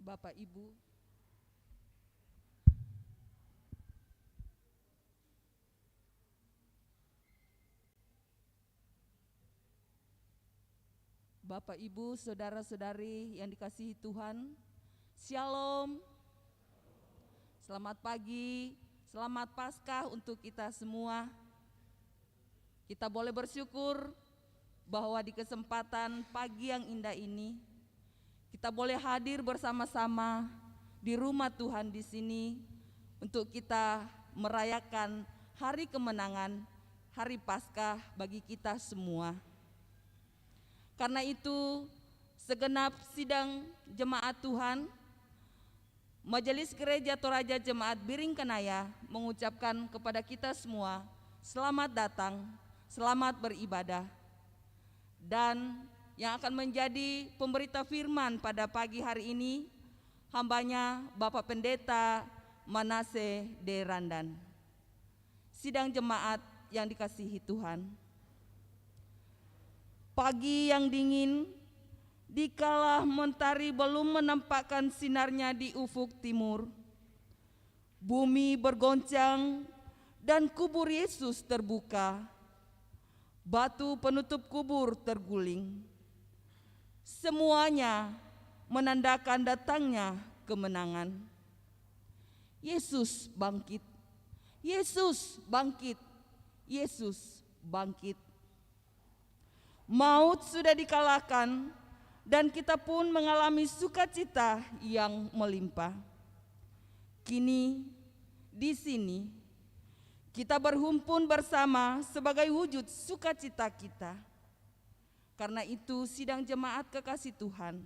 Bapak Ibu, Bapak Ibu, saudara-saudari yang dikasihi Tuhan, Shalom. Selamat pagi, selamat Paskah untuk kita semua. Kita boleh bersyukur bahwa di kesempatan pagi yang indah ini kita boleh hadir bersama-sama di rumah Tuhan di sini untuk kita merayakan hari kemenangan, hari Paskah bagi kita semua. Karena itu, segenap sidang jemaat Tuhan, Majelis Gereja Toraja Jemaat Biring Kenaya mengucapkan kepada kita semua, selamat datang, selamat beribadah. Dan yang akan menjadi pemberita firman pada pagi hari ini, hambanya Bapak Pendeta Manase D. Randan. Sidang jemaat yang dikasihi Tuhan, pagi yang dingin, dikala mentari belum menampakkan sinarnya di ufuk timur, bumi bergoncang dan kubur Yesus terbuka, batu penutup kubur terguling. Semuanya menandakan datangnya kemenangan. Yesus bangkit, Yesus bangkit, Yesus bangkit. Maut sudah dikalahkan dan kita pun mengalami sukacita yang melimpah. Kini di sini kita berhimpun bersama sebagai wujud sukacita kita. Karena itu sidang jemaat kekasih Tuhan,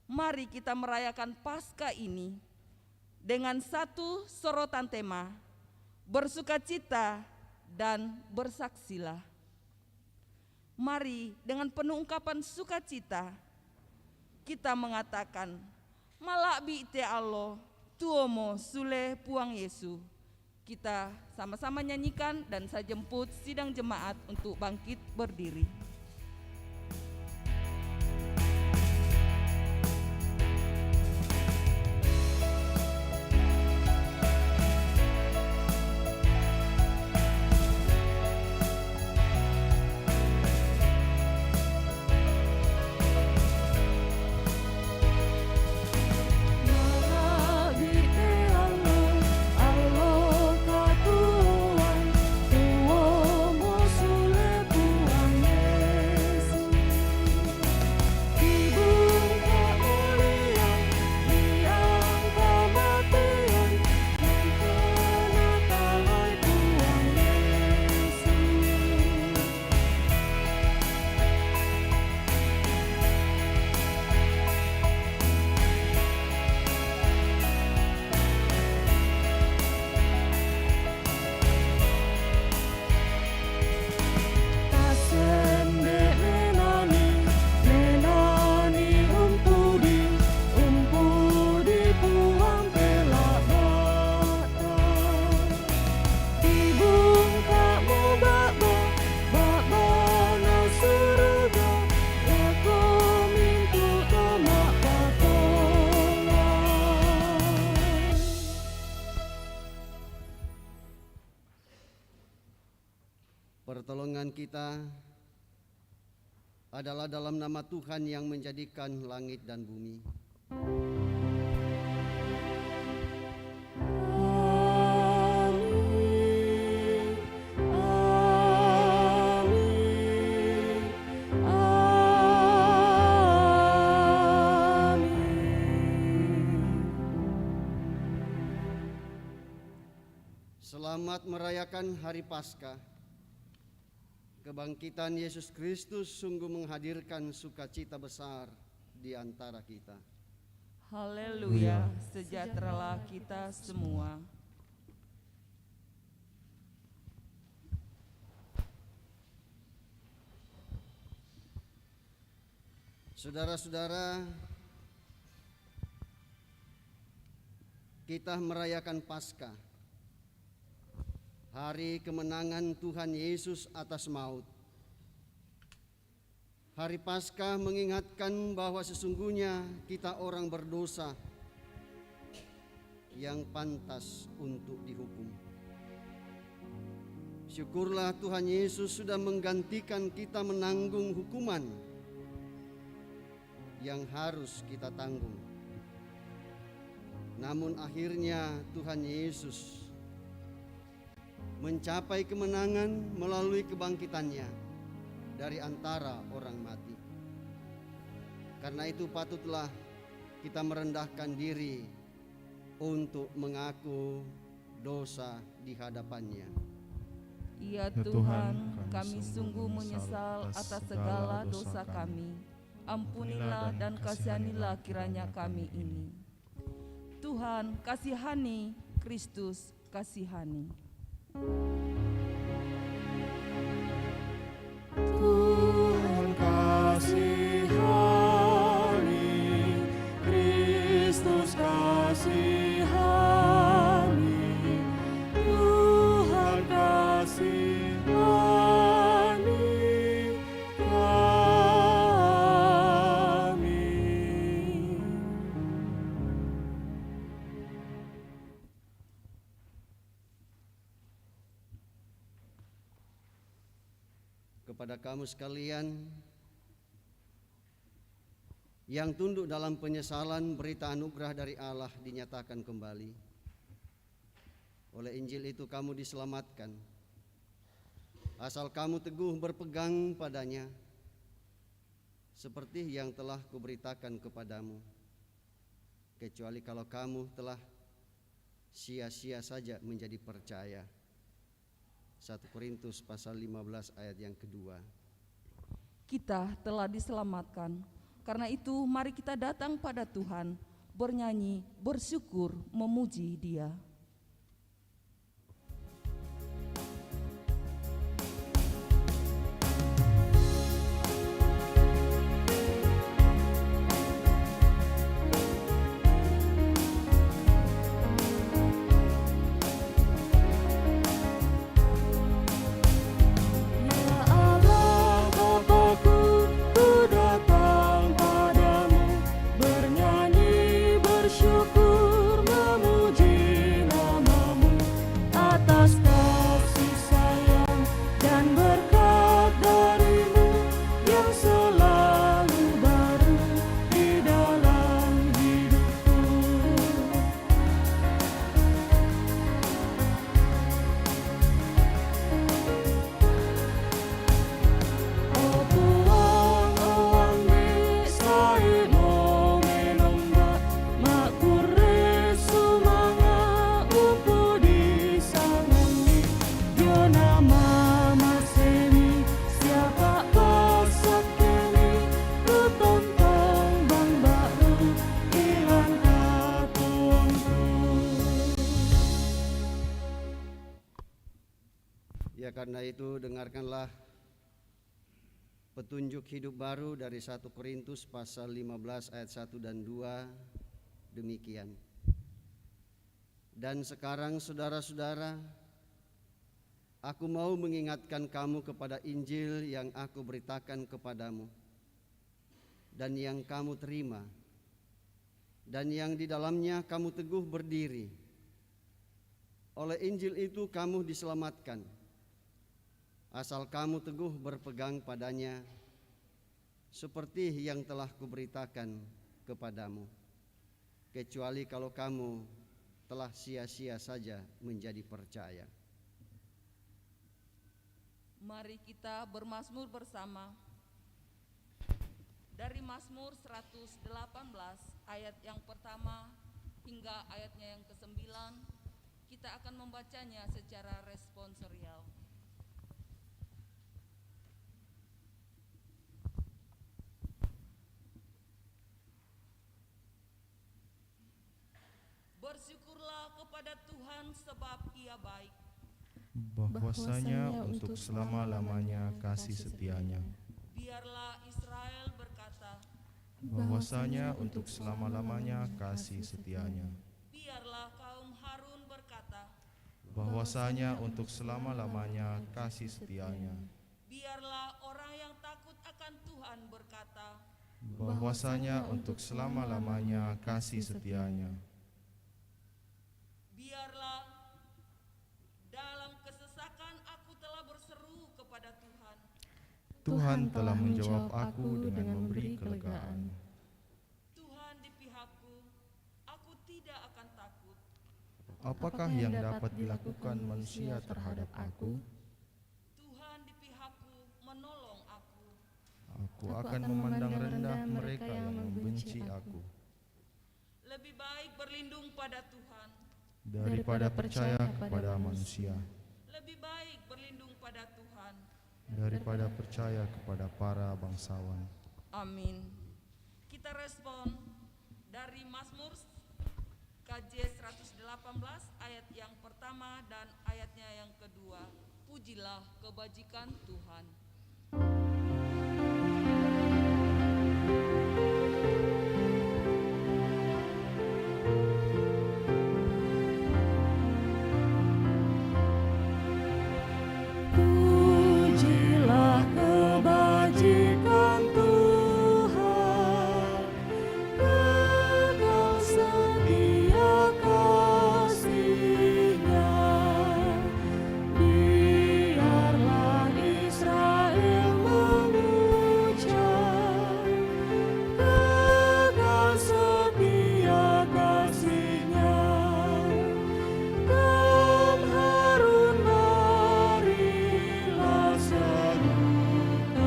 mari kita merayakan Paskah ini dengan satu sorotan tema, bersukacita dan bersaksilah. Mari dengan penuh ungkapan sukacita kita mengatakan, Malakbi te Allah, tuomo sule puang Yesu. Kita sama-sama nyanyikan dan saya jemput sidang jemaat untuk bangkit berdiri. Pertolongan kita adalah dalam nama Tuhan yang menjadikan langit dan bumi. Selamat merayakan Hari Paskah. Kebangkitan Yesus Kristus sungguh menghadirkan sukacita besar di antara kita. Haleluya, sejahteralah kita semua. Saudara-saudara, kita merayakan Paskah, hari kemenangan Tuhan Yesus atas maut. Hari Paskah mengingatkan bahwa sesungguhnya kita orang berdosa yang pantas untuk dihukum. Syukurlah Tuhan Yesus sudah menggantikan kita menanggung hukuman yang harus kita tanggung. Namun akhirnya Tuhan Yesus mencapai kemenangan melalui kebangkitannya dari antara orang mati. Karena itu patutlah kita merendahkan diri untuk mengaku dosa di hadapannya. Ya Tuhan, kami sungguh menyesal atas segala dosa kami. Ampunilah dan kasihanilah kiranya kami ini. Tuhan, kasihani, Kristus, kasihani. Tuhan kasihani, Kristus kasihani, Tuhan kasihani kami. Kepada kamu sekalian yang tunduk dalam penyesalan, berita anugerah dari Allah dinyatakan kembali. Oleh Injil itu kamu diselamatkan, asal kamu teguh berpegang padanya, seperti yang telah kuberitakan kepadamu, kecuali kalau kamu telah sia-sia saja menjadi percaya. 1 Korintus pasal 15 ayat yang kedua. Kita telah diselamatkan, karena itu mari kita datang pada Tuhan, bernyanyi, bersyukur, memuji Dia. Karena itu dengarkanlah petunjuk hidup baru dari 1 Korintus pasal 15 ayat 1 dan 2 demikian. Dan sekarang saudara-saudara, aku mau mengingatkan kamu kepada Injil yang aku beritakan kepadamu dan yang kamu terima dan yang di dalamnya kamu teguh berdiri. Oleh Injil itu kamu diselamatkan, asal kamu teguh berpegang padanya, seperti yang telah kuberitakan kepadamu, kecuali kalau kamu telah sia-sia saja menjadi percaya. Mari kita bermazmur bersama. Dari Mazmur 118 ayat yang pertama hingga ayatnya yang ke-9, kita akan membacanya secara responsorial. Bersyukurlah kepada Tuhan sebab Ia baik. Bahwasanya untuk selama-lamanya kasih setianya. Biarlah Israel berkata, Bahwasanya untuk selama-lamanya kasih setianya. biarlah kaum Harun berkata, Bahwasanya untuk selama-lamanya kasih setianya. biarlah orang yang takut akan Tuhan berkata, Bahwasanya untuk selama-lamanya kasih setianya. Tuhan telah menjawab aku dengan memberi kelegaan. Tuhan di pihakku, aku tidak akan takut. Apakah yang dapat dilakukan manusia terhadap aku? Tuhan di pihakku, menolong aku. Aku akan memandang rendah mereka yang membenci aku, Lebih baik berlindung pada Tuhan, daripada percaya kepada manusia, lebih baik berlindung pada Tuhan. daripada percaya kepada para bangsawan. Amin. Kita respon dari Mazmur KJ 118 ayat yang pertama dan ayatnya yang kedua. Pujilah kebajikan Tuhan. Pujilah kebajikan Tuhan, kekal setia kasih-Nya. Biarlah Israel mengucap, kekal setia kasih-Nya. Kam harun marilah serukan,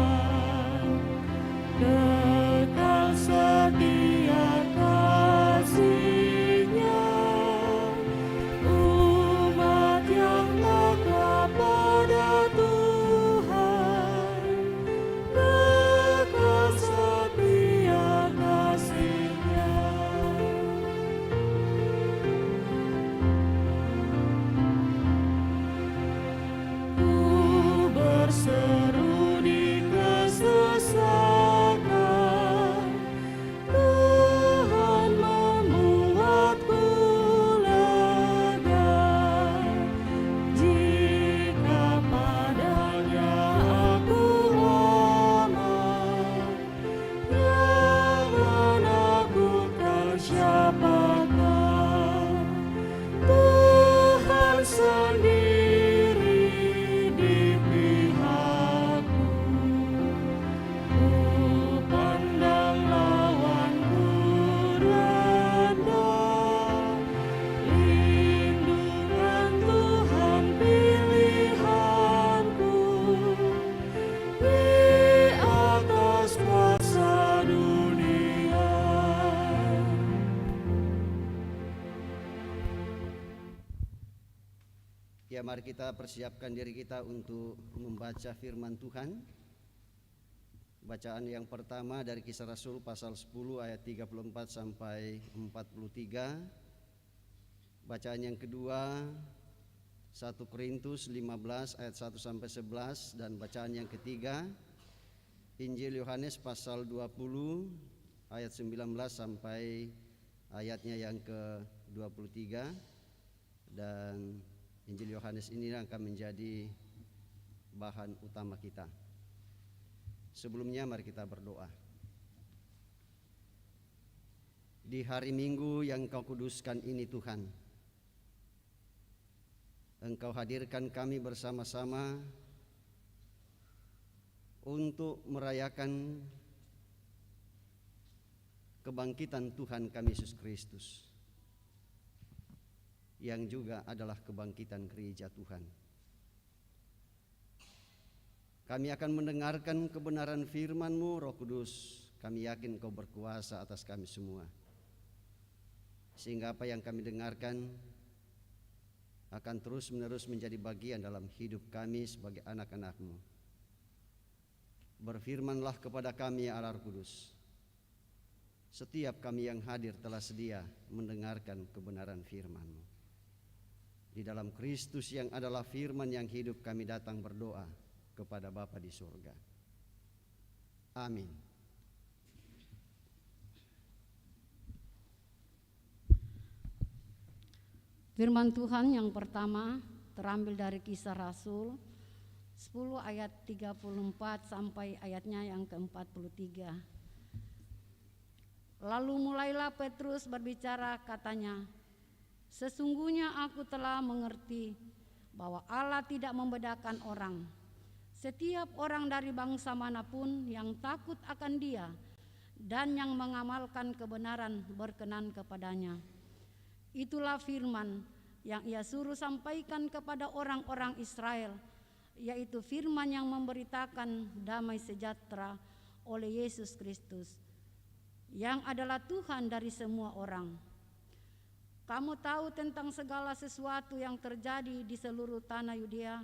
kekal setia kasih-Nya. Umat yang taklak pada Tuhan, kekal setia kasih-Nya. Ku berseru di kesesakan, Tuhan membuatku lega. Jika padanya aku aman, yang menakutkan siapakah? Tuhan sendiri di pihakku. Ku pandang lawanku rendah, lindungan Tuhan pilihanku di atas kuasa dunia. Ya, mari kita persiapkan diri kita untuk membaca firman Tuhan. Bacaan yang pertama dari Kisah Rasul pasal 10 ayat 34 sampai 43. Bacaan yang kedua 1 Korintus 15 ayat 1 sampai 11, dan bacaan yang ketiga Injil Yohanes pasal 20 ayat 19 sampai ayatnya yang ke-23. Dan Injil Yohanes ini akan menjadi bahan utama kita. Sebelumnya mari kita berdoa. Di hari Minggu yang Kau kuduskan ini Tuhan, Engkau hadirkan kami bersama-sama untuk merayakan kebangkitan Tuhan kami Yesus Kristus, yang juga adalah kebangkitan gereja Tuhan. Kami akan mendengarkan kebenaran firman-Mu, Roh Kudus. Kami yakin Kau berkuasa atas kami semua, sehingga apa yang kami dengarkan akan terus-menerus menjadi bagian dalam hidup kami sebagai anak-anak-Mu. Berfirmanlah kepada kami, ya Allah Roh Kudus. Setiap kami yang hadir telah sedia mendengarkan kebenaran firman-Mu. Di dalam Kristus yang adalah firman yang hidup, kami datang berdoa kepada Bapa di surga. Amin. Firman Tuhan yang pertama terambil dari Kisah Rasul 10 ayat 34 sampai ayatnya yang ke-43. Lalu mulailah Petrus berbicara, katanya, "Sesungguhnya aku telah mengerti bahwa Allah tidak membedakan orang, Setiap orang dari bangsa manapun yang takut akan Dia dan yang mengamalkan kebenaran berkenan kepadanya. Itulah firman yang Ia suruh sampaikan kepada orang-orang Israel, yaitu firman yang memberitakan damai sejahtera oleh Yesus Kristus, yang adalah Tuhan dari semua orang. Kamu tahu tentang segala sesuatu yang terjadi di seluruh tanah Yudea,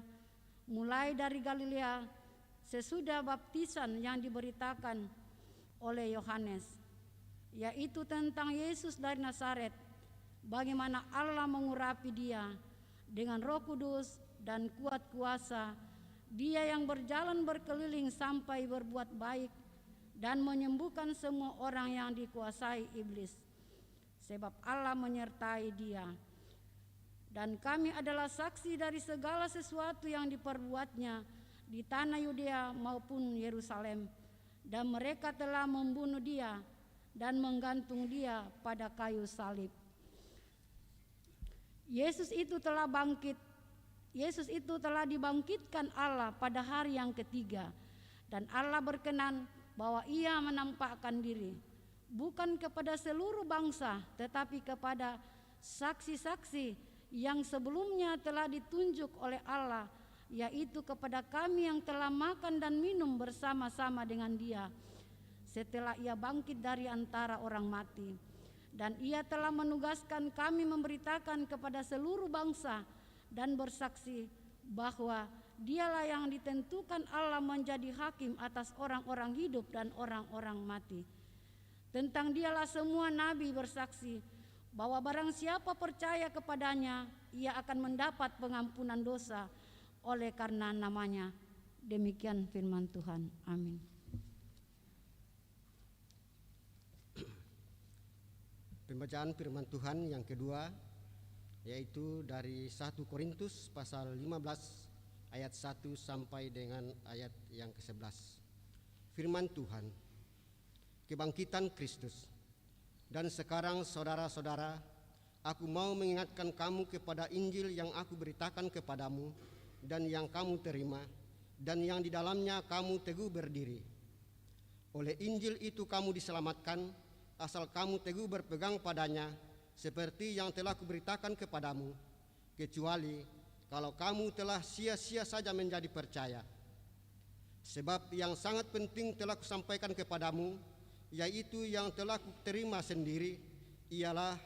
mulai dari Galilea sesudah baptisan yang diberitakan oleh Yohanes, yaitu tentang Yesus dari Nazaret, bagaimana Allah mengurapi Dia dengan Roh Kudus dan kuat kuasa, Dia yang berjalan berkeliling sampai berbuat baik dan menyembuhkan semua orang yang dikuasai iblis, sebab Allah menyertai Dia. Dan kami adalah saksi dari segala sesuatu yang diperbuatnya di tanah Yudea maupun Yerusalem, dan mereka telah membunuh Dia dan menggantung Dia pada kayu salib. Yesus itu telah dibangkitkan Allah pada hari yang ketiga, dan Allah berkenan bahwa Ia menampakkan diri bukan kepada seluruh bangsa, tetapi kepada saksi-saksi yang sebelumnya telah ditunjuk oleh Allah, yaitu kepada kami yang telah makan dan minum bersama-sama dengan Dia setelah Ia bangkit dari antara orang mati. Dan Ia telah menugaskan kami memberitakan kepada seluruh bangsa dan bersaksi bahwa Dialah yang ditentukan Allah menjadi hakim atas orang-orang hidup dan orang-orang mati. Tentang Dialah semua nabi bersaksi bahwa barang siapa percaya kepadanya, ia akan mendapat pengampunan dosa oleh karena namanya. Demikian firman Tuhan. Amin. Pembacaan firman Tuhan yang kedua, yaitu dari 1 Korintus pasal 15 ayat 1 sampai dengan ayat yang ke-11. Firman Tuhan, kebangkitan Kristus. Dan sekarang saudara-saudara, aku mau mengingatkan kamu kepada Injil yang aku beritakan kepadamu dan yang kamu terima, dan yang di dalamnya kamu teguh berdiri. Oleh Injil itu kamu diselamatkan, asal kamu teguh berpegang padanya, seperti yang telah kuberitakan kepadamu, kecuali kalau kamu telah sia-sia saja menjadi percaya. Sebab yang sangat penting telah kusampaikan kepadamu, yaitu yang telah kuterima sendiri, ialah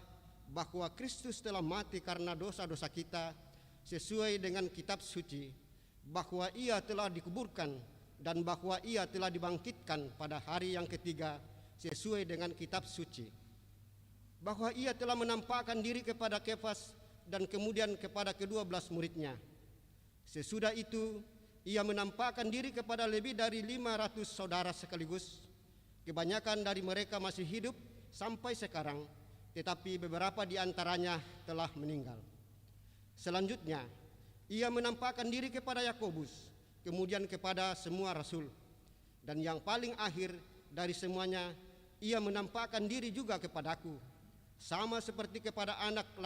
bahwa Kristus telah mati karena dosa-dosa kita sesuai dengan kitab suci, bahwa Ia telah dikuburkan, dan bahwa Ia telah dibangkitkan pada hari yang ketiga sesuai dengan kitab suci, bahwa Ia telah menampakkan diri kepada Kefas dan kemudian kepada ke-12 muridnya. Sesudah itu Ia menampakkan diri kepada lebih dari 500 saudara sekaligus. Kebanyakan dari mereka masih hidup sampai sekarang, tetapi beberapa di antaranya telah meninggal. Selanjutnya, Ia menampakkan diri kepada Yakobus, kemudian kepada semua rasul. Dan yang paling akhir dari semuanya, Ia menampakkan diri juga kepadaku, sama seperti kepada anak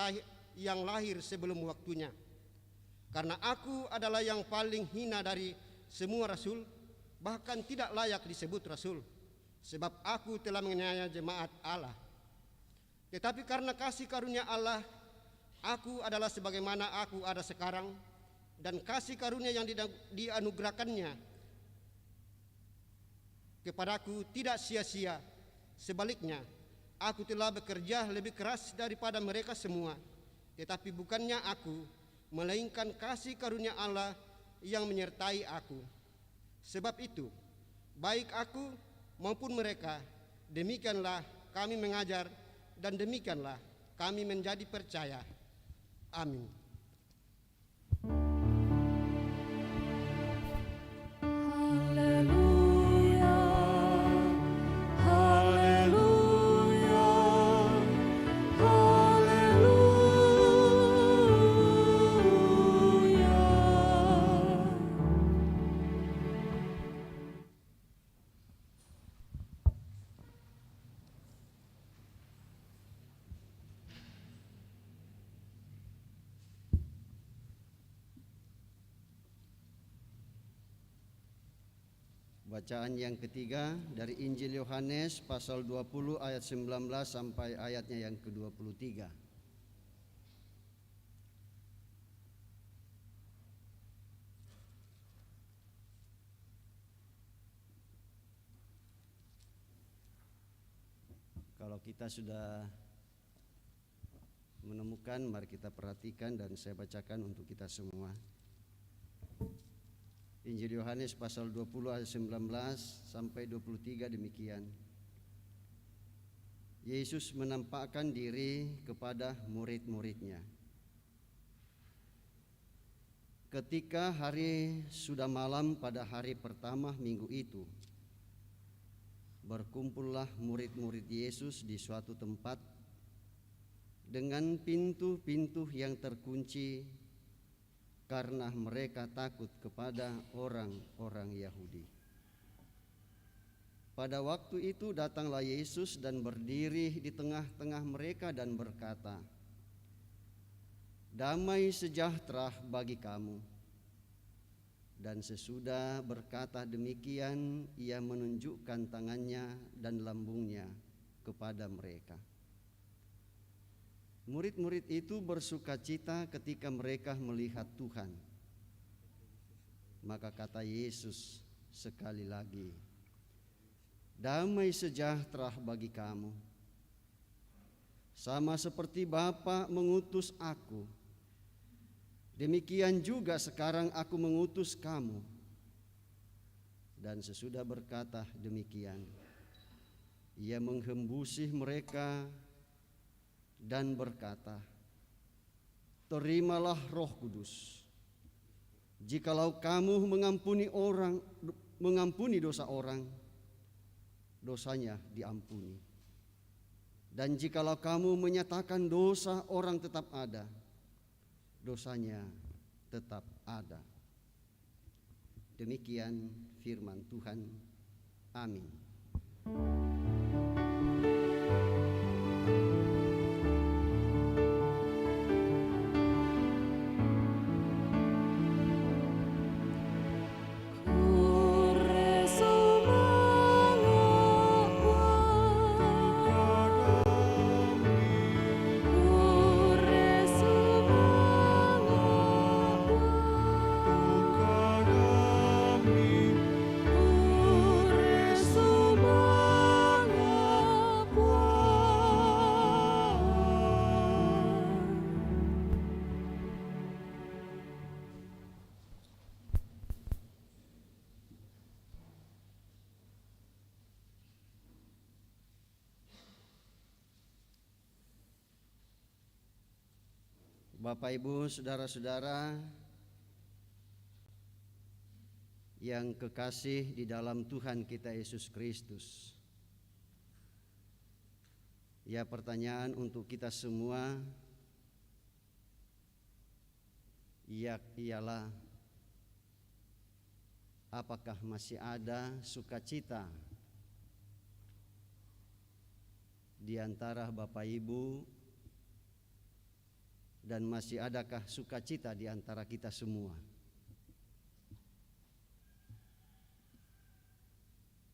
yang lahir sebelum waktunya. Karena aku adalah yang paling hina dari semua rasul, bahkan tidak layak disebut rasul, sebab aku telah menganiaya jemaat Allah. Tetapi karena kasih karunia Allah, aku adalah sebagaimana aku ada sekarang, dan kasih karunia yang dianugerahkannya kepadaku tidak sia-sia. Sebaliknya, aku telah bekerja lebih keras daripada mereka semua, tetapi bukannya aku, melainkan kasih karunia Allah yang menyertai aku. Sebab itu, baik aku maupun mereka, demikianlah kami mengajar, dan demikianlah kami menjadi percaya. Amin. Bacaan yang ketiga dari Injil Yohanes pasal 20 ayat 19 sampai ayatnya yang ke-23. Kalau kita sudah menemukan, mari kita perhatikan dan saya bacakan untuk kita semua. Injil Yohanes pasal 20 ayat 19 sampai 23 demikian. Yesus menampakkan diri kepada murid-muridnya. Ketika hari sudah malam pada hari pertama minggu itu, berkumpullah murid-murid Yesus di suatu tempat dengan pintu-pintu yang terkunci karena mereka takut kepada orang-orang Yahudi. Pada waktu itu datanglah Yesus dan berdiri di tengah-tengah mereka dan berkata, "Damai sejahtera bagi kamu." Dan sesudah berkata demikian, ia menunjukkan tangannya dan lambungnya kepada mereka. Murid-murid itu bersukacita ketika mereka melihat Tuhan. Maka kata Yesus sekali lagi, "Damai sejahtera bagi kamu. Sama seperti Bapa mengutus aku, demikian juga sekarang aku mengutus kamu." Dan sesudah berkata demikian, ia menghembusih mereka dan berkata, "Terimalah Roh Kudus. Jikalau kamu mengampuni dosa orang, dosanya diampuni. Dan jikalau kamu menyatakan dosa orang tetap ada, dosanya tetap ada." Demikian firman Tuhan. Amin. Bapak, Ibu, saudara-saudara yang kekasih di dalam Tuhan kita Yesus Kristus. Ya, pertanyaan untuk kita semua ialah apakah masih ada sukacita di antara Bapak Ibu, dan masih adakah sukacita di antara kita semua?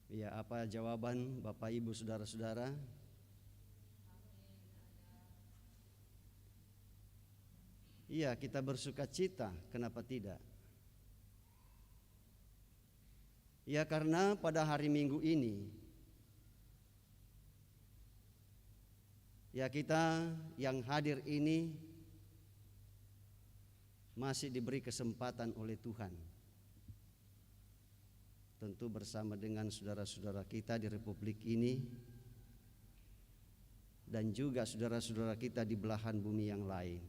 Ya, apa jawaban Bapak Ibu saudara-saudara? Iya, kita bersukacita, kenapa tidak? Ya, karena pada hari Minggu ini ya kita yang hadir ini masih diberi kesempatan oleh Tuhan, tentu bersama dengan saudara-saudara kita di Republik ini dan juga saudara-saudara kita di belahan bumi yang lain,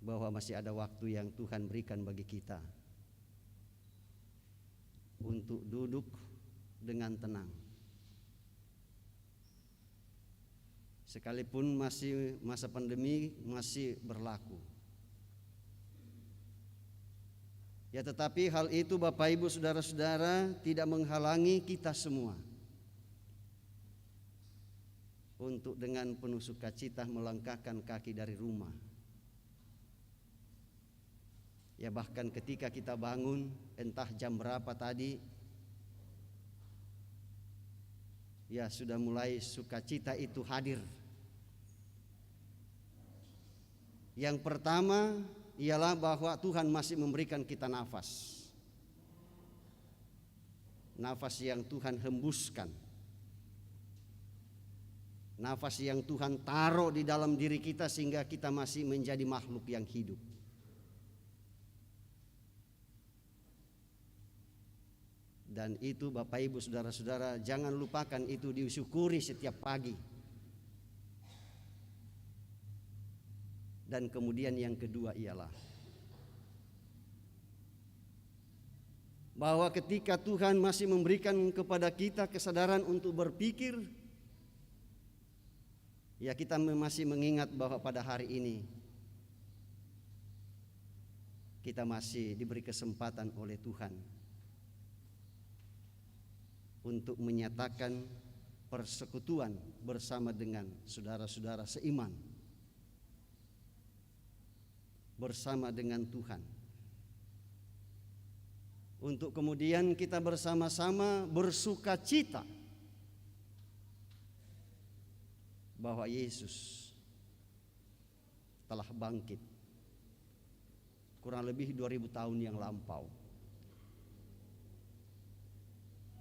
bahwa masih ada waktu yang Tuhan berikan bagi kita untuk duduk dengan tenang. Sekalipun masih masa pandemi masih berlaku. Ya, tetapi hal itu Bapak Ibu saudara-saudara tidak menghalangi kita semua untuk dengan penuh sukacita melangkahkan kaki dari rumah. Ya bahkan ketika kita bangun, entah jam berapa tadi, ya sudah mulai sukacita itu hadir. Yang pertama ialah bahwa Tuhan masih memberikan kita nafas. Nafas yang Tuhan hembuskan. Nafas yang Tuhan taruh di dalam diri kita sehingga kita masih menjadi makhluk yang hidup. Dan itu Bapak Ibu Saudara-saudara, jangan lupakan itu disyukuri setiap pagi. Dan kemudian yang kedua ialah bahwa ketika Tuhan masih memberikan kepada kita kesadaran untuk berpikir, ya kita masih mengingat bahwa pada hari ini kita masih diberi kesempatan oleh Tuhan untuk menyatakan persekutuan bersama dengan saudara-saudara seiman, bersama dengan Tuhan, untuk kemudian kita bersama-sama bersukacita bahwa Yesus telah bangkit kurang lebih 2000 tahun yang lampau.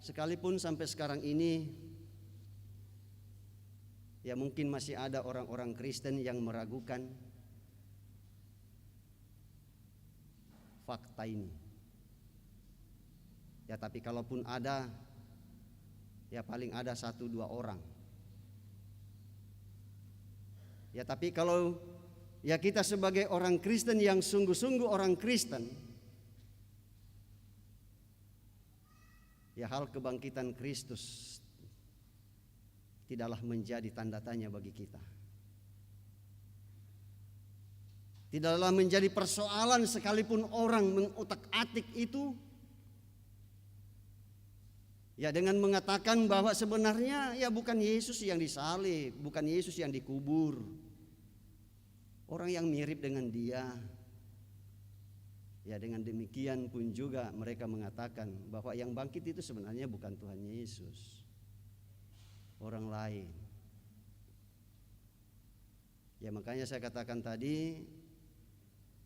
Sekalipun sampai sekarang ini ya mungkin masih ada orang-orang Kristen yang meragukan fakta ini. Ya tapi kalaupun ada, ya paling ada 1-2 orang. Ya tapi kalau ya kita sebagai orang Kristen yang sungguh-sungguh orang Kristen, ya hal kebangkitan Kristus tidaklah menjadi tanda tanya bagi kita. Tidaklah menjadi persoalan sekalipun orang mengutak-atik itu, ya dengan mengatakan bahwa sebenarnya ya bukan Yesus yang disalib, bukan Yesus yang dikubur, orang yang mirip dengan dia. Ya dengan demikian pun juga mereka mengatakan bahwa yang bangkit itu sebenarnya bukan Tuhan Yesus, orang lain. Ya makanya saya katakan tadi,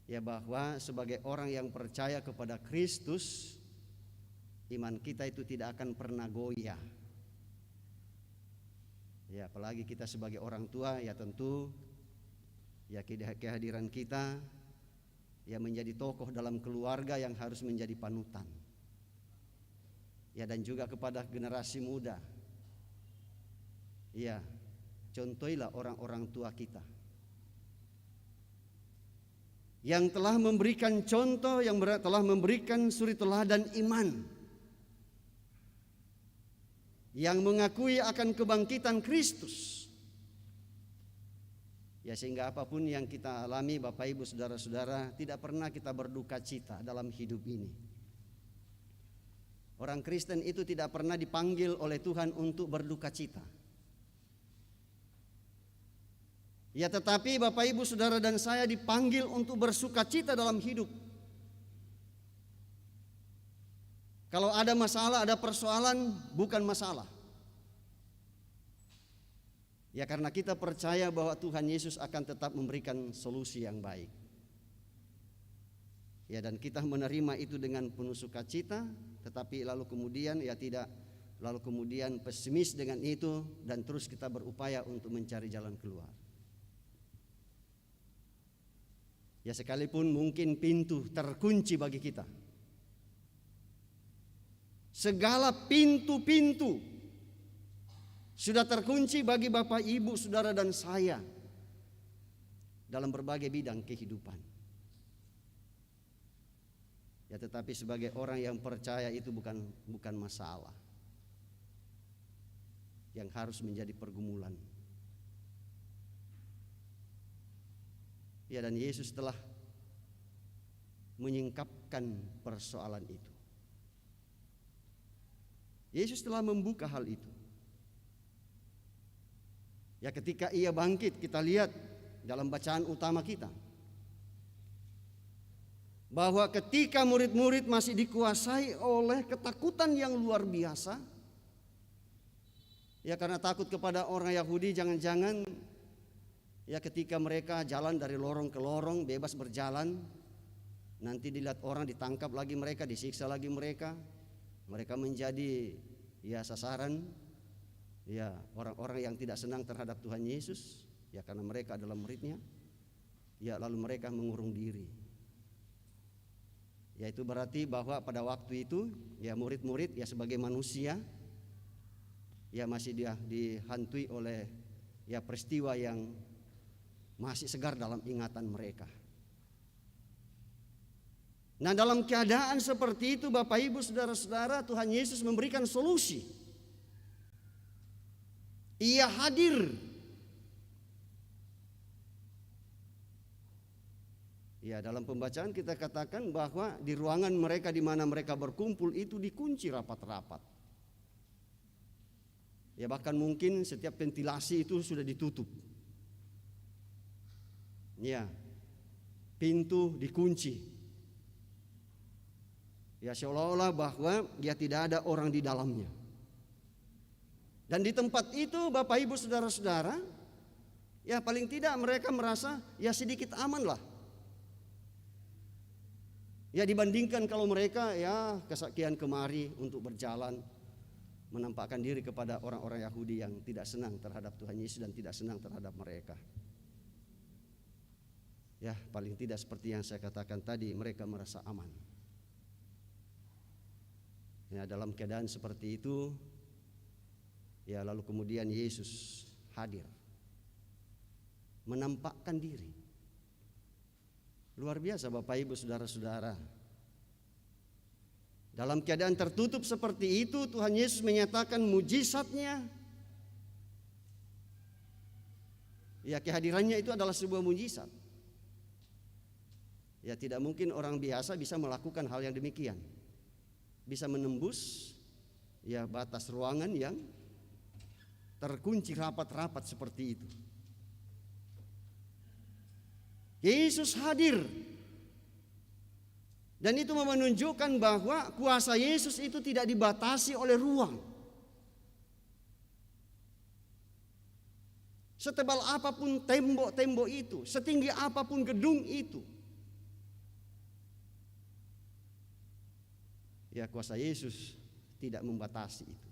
ya bahwa sebagai orang yang percaya kepada Kristus, iman kita itu tidak akan pernah goyah. Ya apalagi kita sebagai orang tua, ya tentu ya kehadiran kita ya menjadi tokoh dalam keluarga yang harus menjadi panutan. Ya dan juga kepada generasi muda. Ya, contohilah orang-orang tua kita yang telah memberikan contoh, yang telah memberikan suri teladan iman, yang mengakui akan kebangkitan Kristus. Ya sehingga apapun yang kita alami Bapak Ibu Saudara-saudara, tidak pernah kita berduka cita dalam hidup ini. Orang Kristen itu tidak pernah dipanggil oleh Tuhan untuk berduka cita. Ya tetapi Bapak Ibu Saudara dan saya dipanggil untuk bersuka cita dalam hidup. Kalau ada masalah, ada persoalan, bukan masalah. Ya karena kita percaya bahwa Tuhan Yesus akan tetap memberikan solusi yang baik. Ya dan kita menerima itu dengan penuh sukacita, tetapi lalu kemudian ya tidak lalu kemudian pesimis dengan itu dan terus kita berupaya untuk mencari jalan keluar. Ya sekalipun mungkin pintu terkunci bagi kita, segala pintu-pintu sudah terkunci bagi Bapak Ibu Saudara dan saya dalam berbagai bidang kehidupan. Ya tetapi sebagai orang yang percaya itu bukan masalah yang harus menjadi pergumulan. Ya dan Yesus telah menyingkapkan persoalan itu. Yesus telah membuka hal itu. Ya ketika ia bangkit, kita lihat dalam bacaan utama kita, bahwa ketika murid-murid masih dikuasai oleh ketakutan yang luar biasa, ya karena takut kepada orang Yahudi, jangan-jangan ya ketika mereka jalan dari lorong ke lorong bebas berjalan, nanti dilihat orang, ditangkap lagi mereka, disiksa lagi mereka menjadi ya sasaran ya orang-orang yang tidak senang terhadap Tuhan Yesus, ya karena mereka adalah muridnya, ya lalu mereka mengurung diri. Ya itu berarti bahwa pada waktu itu ya murid-murid ya sebagai manusia ya masih dihantui oleh ya peristiwa yang masih segar dalam ingatan mereka. Nah, dalam keadaan seperti itu Bapak Ibu Saudara-saudara, Tuhan Yesus memberikan solusi. Ia hadir. Ya, dalam pembacaan kita katakan bahwa di ruangan mereka di mana mereka berkumpul itu dikunci rapat-rapat. Ya, bahkan mungkin setiap ventilasi itu sudah ditutup. Ya, pintu dikunci. Ya, seolah-olah bahwa dia tidak ada orang di dalamnya. Dan di tempat itu Bapak Ibu Saudara-saudara, ya paling tidak mereka merasa ya sedikit aman lah. Ya dibandingkan kalau mereka ya kesakian kemari untuk berjalan menampakkan diri kepada orang-orang Yahudi yang tidak senang terhadap Tuhan Yesus dan tidak senang terhadap mereka. Ya paling tidak seperti yang saya katakan tadi, mereka merasa aman. Ya dalam keadaan seperti itu, ya lalu kemudian Yesus hadir, menampakkan diri. Luar biasa Bapak Ibu Saudara-saudara. Dalam keadaan tertutup seperti itu Tuhan Yesus menyatakan mujizatnya. Ya kehadirannya itu adalah sebuah mujizat. Ya tidak mungkin orang biasa bisa melakukan hal yang demikian. Bisa menembus ya batas ruangan yang terkunci rapat-rapat seperti itu. Yesus hadir. Dan itu menunjukkan bahwa kuasa Yesus itu tidak dibatasi oleh ruang. Setebal apapun tembok-tembok itu, setinggi apapun gedung itu, ya kuasa Yesus tidak membatasi itu.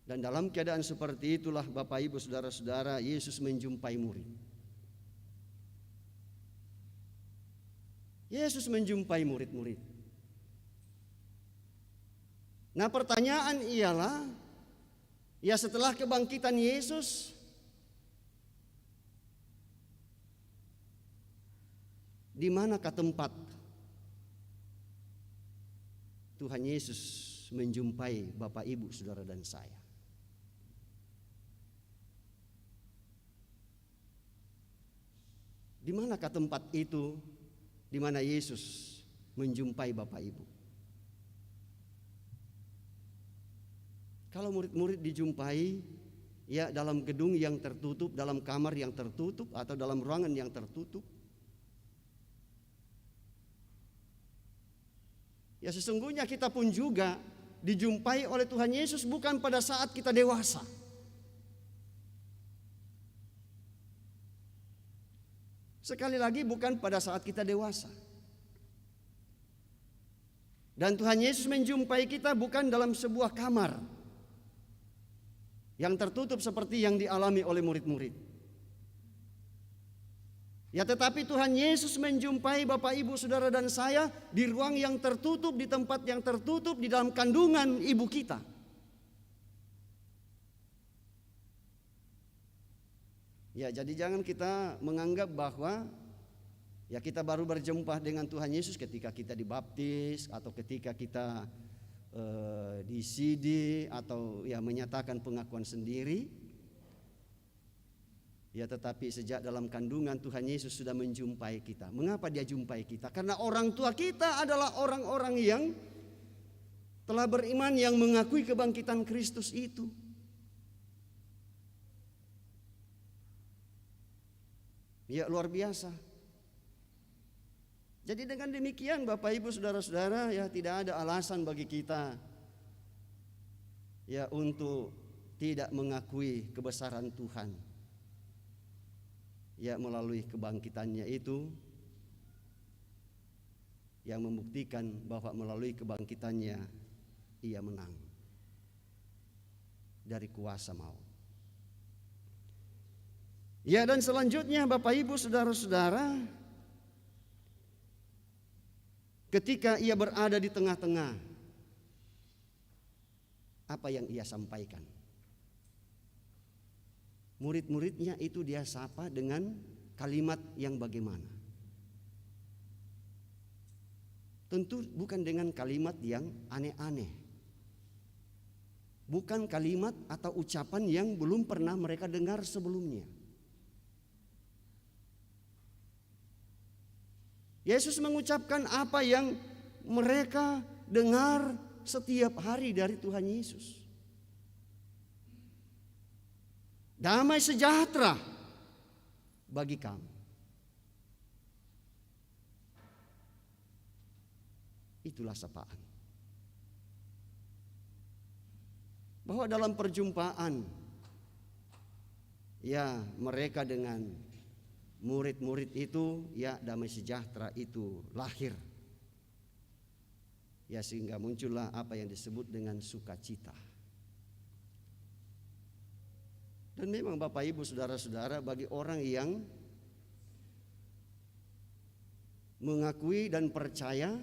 Dan dalam keadaan seperti itulah Bapak Ibu Saudara-saudara, Yesus menjumpai murid. Yesus menjumpai murid-murid. Nah pertanyaan ialah, ya setelah kebangkitan Yesus, di manakah tempat Tuhan Yesus menjumpai Bapak Ibu Saudara dan saya? Di manakah tempat itu di mana Yesus menjumpai Bapak Ibu? Kalau murid-murid dijumpai ya dalam gedung yang tertutup, dalam kamar yang tertutup atau dalam ruangan yang tertutup, ya sesungguhnya kita pun juga dijumpai oleh Tuhan Yesus bukan pada saat kita dewasa. Sekali lagi bukan pada saat kita dewasa. Dan Tuhan Yesus menjumpai kita bukan dalam sebuah kamar yang tertutup seperti yang dialami oleh murid-murid. Ya tetapi Tuhan Yesus menjumpai Bapak Ibu Saudara dan saya di ruang yang tertutup, di tempat yang tertutup, di dalam kandungan ibu kita. Ya jadi jangan kita menganggap bahwa ya kita baru berjumpa dengan Tuhan Yesus ketika kita dibaptis atau ketika kita di CD atau ya menyatakan pengakuan sendiri. Ya tetapi sejak dalam kandungan Tuhan Yesus sudah menjumpai kita. Mengapa dia jumpai kita? Karena orang tua kita adalah orang-orang yang telah beriman, yang mengakui kebangkitan Kristus itu. Ya, luar biasa. Jadi dengan demikian Bapak Ibu Saudara-saudara, ya tidak ada alasan bagi kita ya untuk tidak mengakui kebesaran Tuhan. Ya, melalui kebangkitannya itu yang membuktikan bahwa melalui kebangkitannya ia menang dari kuasa maut. Ya, dan selanjutnya Bapak Ibu Saudara-saudara, ketika ia berada di tengah-tengah, apa yang ia sampaikan? Murid-muridnya itu dia sapa dengan kalimat yang bagaimana? Tentu bukan dengan kalimat yang aneh-aneh. Bukan kalimat atau ucapan yang belum pernah mereka dengar sebelumnya. Yesus mengucapkan apa yang mereka dengar setiap hari dari Tuhan Yesus. Damai sejahtera bagi kamu. Itulah sapaan. Bahwa dalam perjumpaan ya mereka dengan murid-murid itu, ya damai sejahtera itu lahir. Ya, sehingga muncullah apa yang disebut dengan sukacita. Dan memang Bapak Ibu Saudara-saudara, bagi orang yang mengakui dan percaya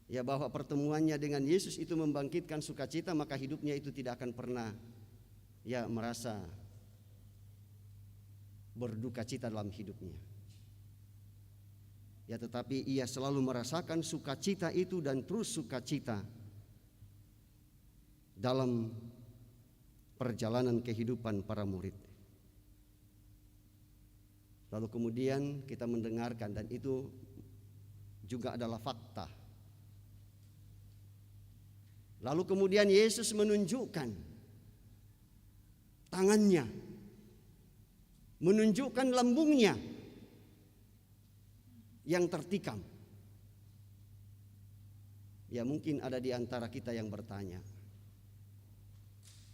ya bahwa pertemuannya dengan Yesus itu membangkitkan sukacita, maka hidupnya itu tidak akan pernah ya merasa berduka cita dalam hidupnya. Ya, tetapi ia selalu merasakan sukacita itu dan terus sukacita dalam perjalanan kehidupan para murid. Lalu kemudian kita mendengarkan, dan itu juga adalah fakta. Lalu kemudian Yesus menunjukkan tangannya, menunjukkan lambungnya yang tertikam. Ya, mungkin ada di antara kita yang bertanya,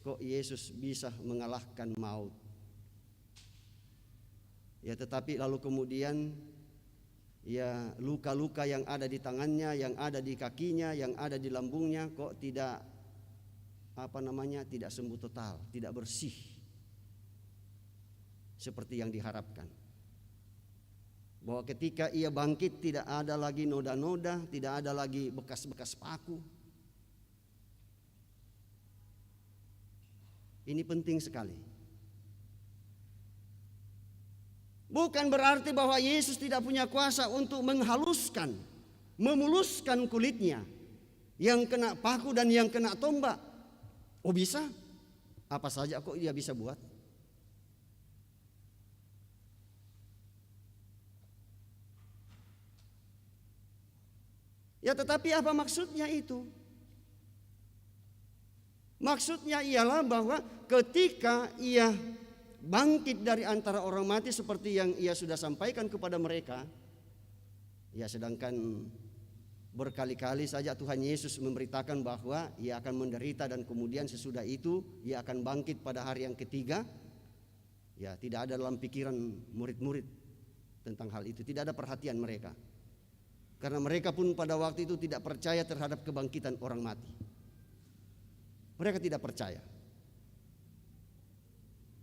kok Yesus bisa mengalahkan maut? Ya, tetapi lalu kemudian ya luka-luka yang ada di tangannya, yang ada di kakinya, yang ada di lambungnya kok tidak tidak sembuh total, tidak bersih seperti yang diharapkan. Bahwa ketika ia bangkit tidak ada lagi noda-noda, tidak ada lagi bekas-bekas paku. Ini penting sekali. Bukan berarti bahwa Yesus tidak punya kuasa untuk menghaluskan, memuluskan kulitnya yang kena paku dan yang kena tombak. Oh, bisa? Apa saja kok dia bisa buat? Ya, tetapi apa maksudnya itu? Maksudnya ialah bahwa ketika ia bangkit dari antara orang mati seperti yang ia sudah sampaikan kepada mereka, ya sedangkan berkali-kali saja Tuhan Yesus memberitakan bahwa ia akan menderita dan kemudian sesudah itu ia akan bangkit pada hari yang ketiga. Ya, tidak ada dalam pikiran murid-murid tentang hal itu, tidak ada perhatian mereka. Karena mereka pun pada waktu itu tidak percaya terhadap kebangkitan orang mati. Mereka tidak percaya.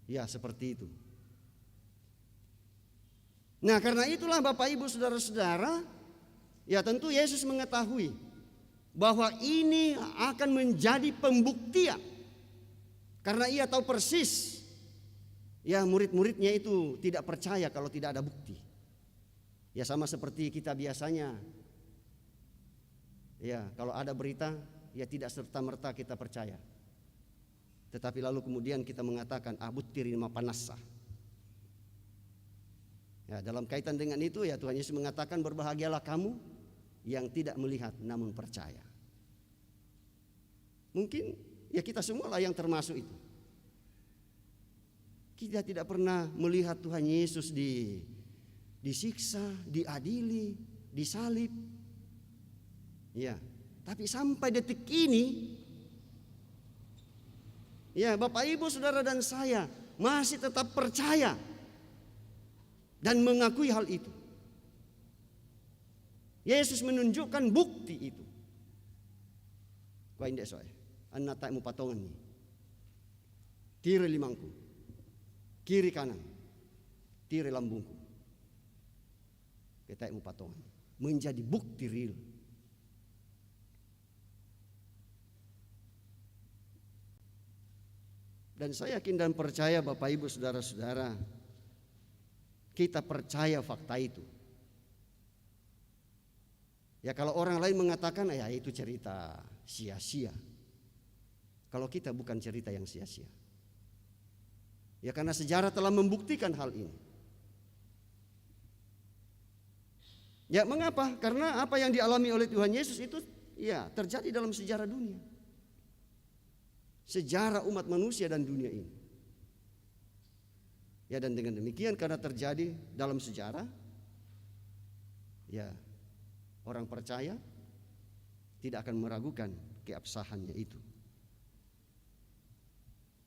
Ya, seperti itu. Nah, karena itulah Bapak Ibu Saudara-saudara, ya tentu Yesus mengetahui bahwa ini akan menjadi pembuktian. Karena ia tahu persis, ya murid-muridnya itu tidak percaya kalau tidak ada bukti. Ya, sama seperti kita biasanya. Ya, kalau ada berita, ya tidak serta-merta kita percaya. Tetapi lalu kemudian kita mengatakan butir lima panasa. Ya, dalam kaitan dengan itu ya Tuhan Yesus mengatakan berbahagialah kamu yang tidak melihat namun percaya. Mungkin ya kita semualah yang termasuk itu. Kita tidak pernah melihat Tuhan Yesus disiksa, diadili, disalib. Ya, tapi sampai detik ini, ya Bapak Ibu Saudara dan saya masih tetap percaya dan mengakui hal itu. Yesus menunjukkan bukti itu. Kau indah soe, anak tak mau patongan ni, tiri limangku, kiri kanan, tiri lambungku, kita mau patongan, menjadi bukti real. Dan saya yakin dan percaya Bapak Ibu Saudara-saudara, kita percaya fakta itu. Ya kalau orang lain mengatakan ya itu cerita sia-sia. Kalau kita bukan cerita yang sia-sia. Ya karena sejarah telah membuktikan hal ini. Ya mengapa? Karena apa yang dialami oleh Tuhan Yesus itu ya terjadi dalam sejarah dunia. Sejarah umat manusia dan dunia ini. Ya dan dengan demikian karena terjadi dalam sejarah, ya orang percaya tidak akan meragukan keabsahannya itu.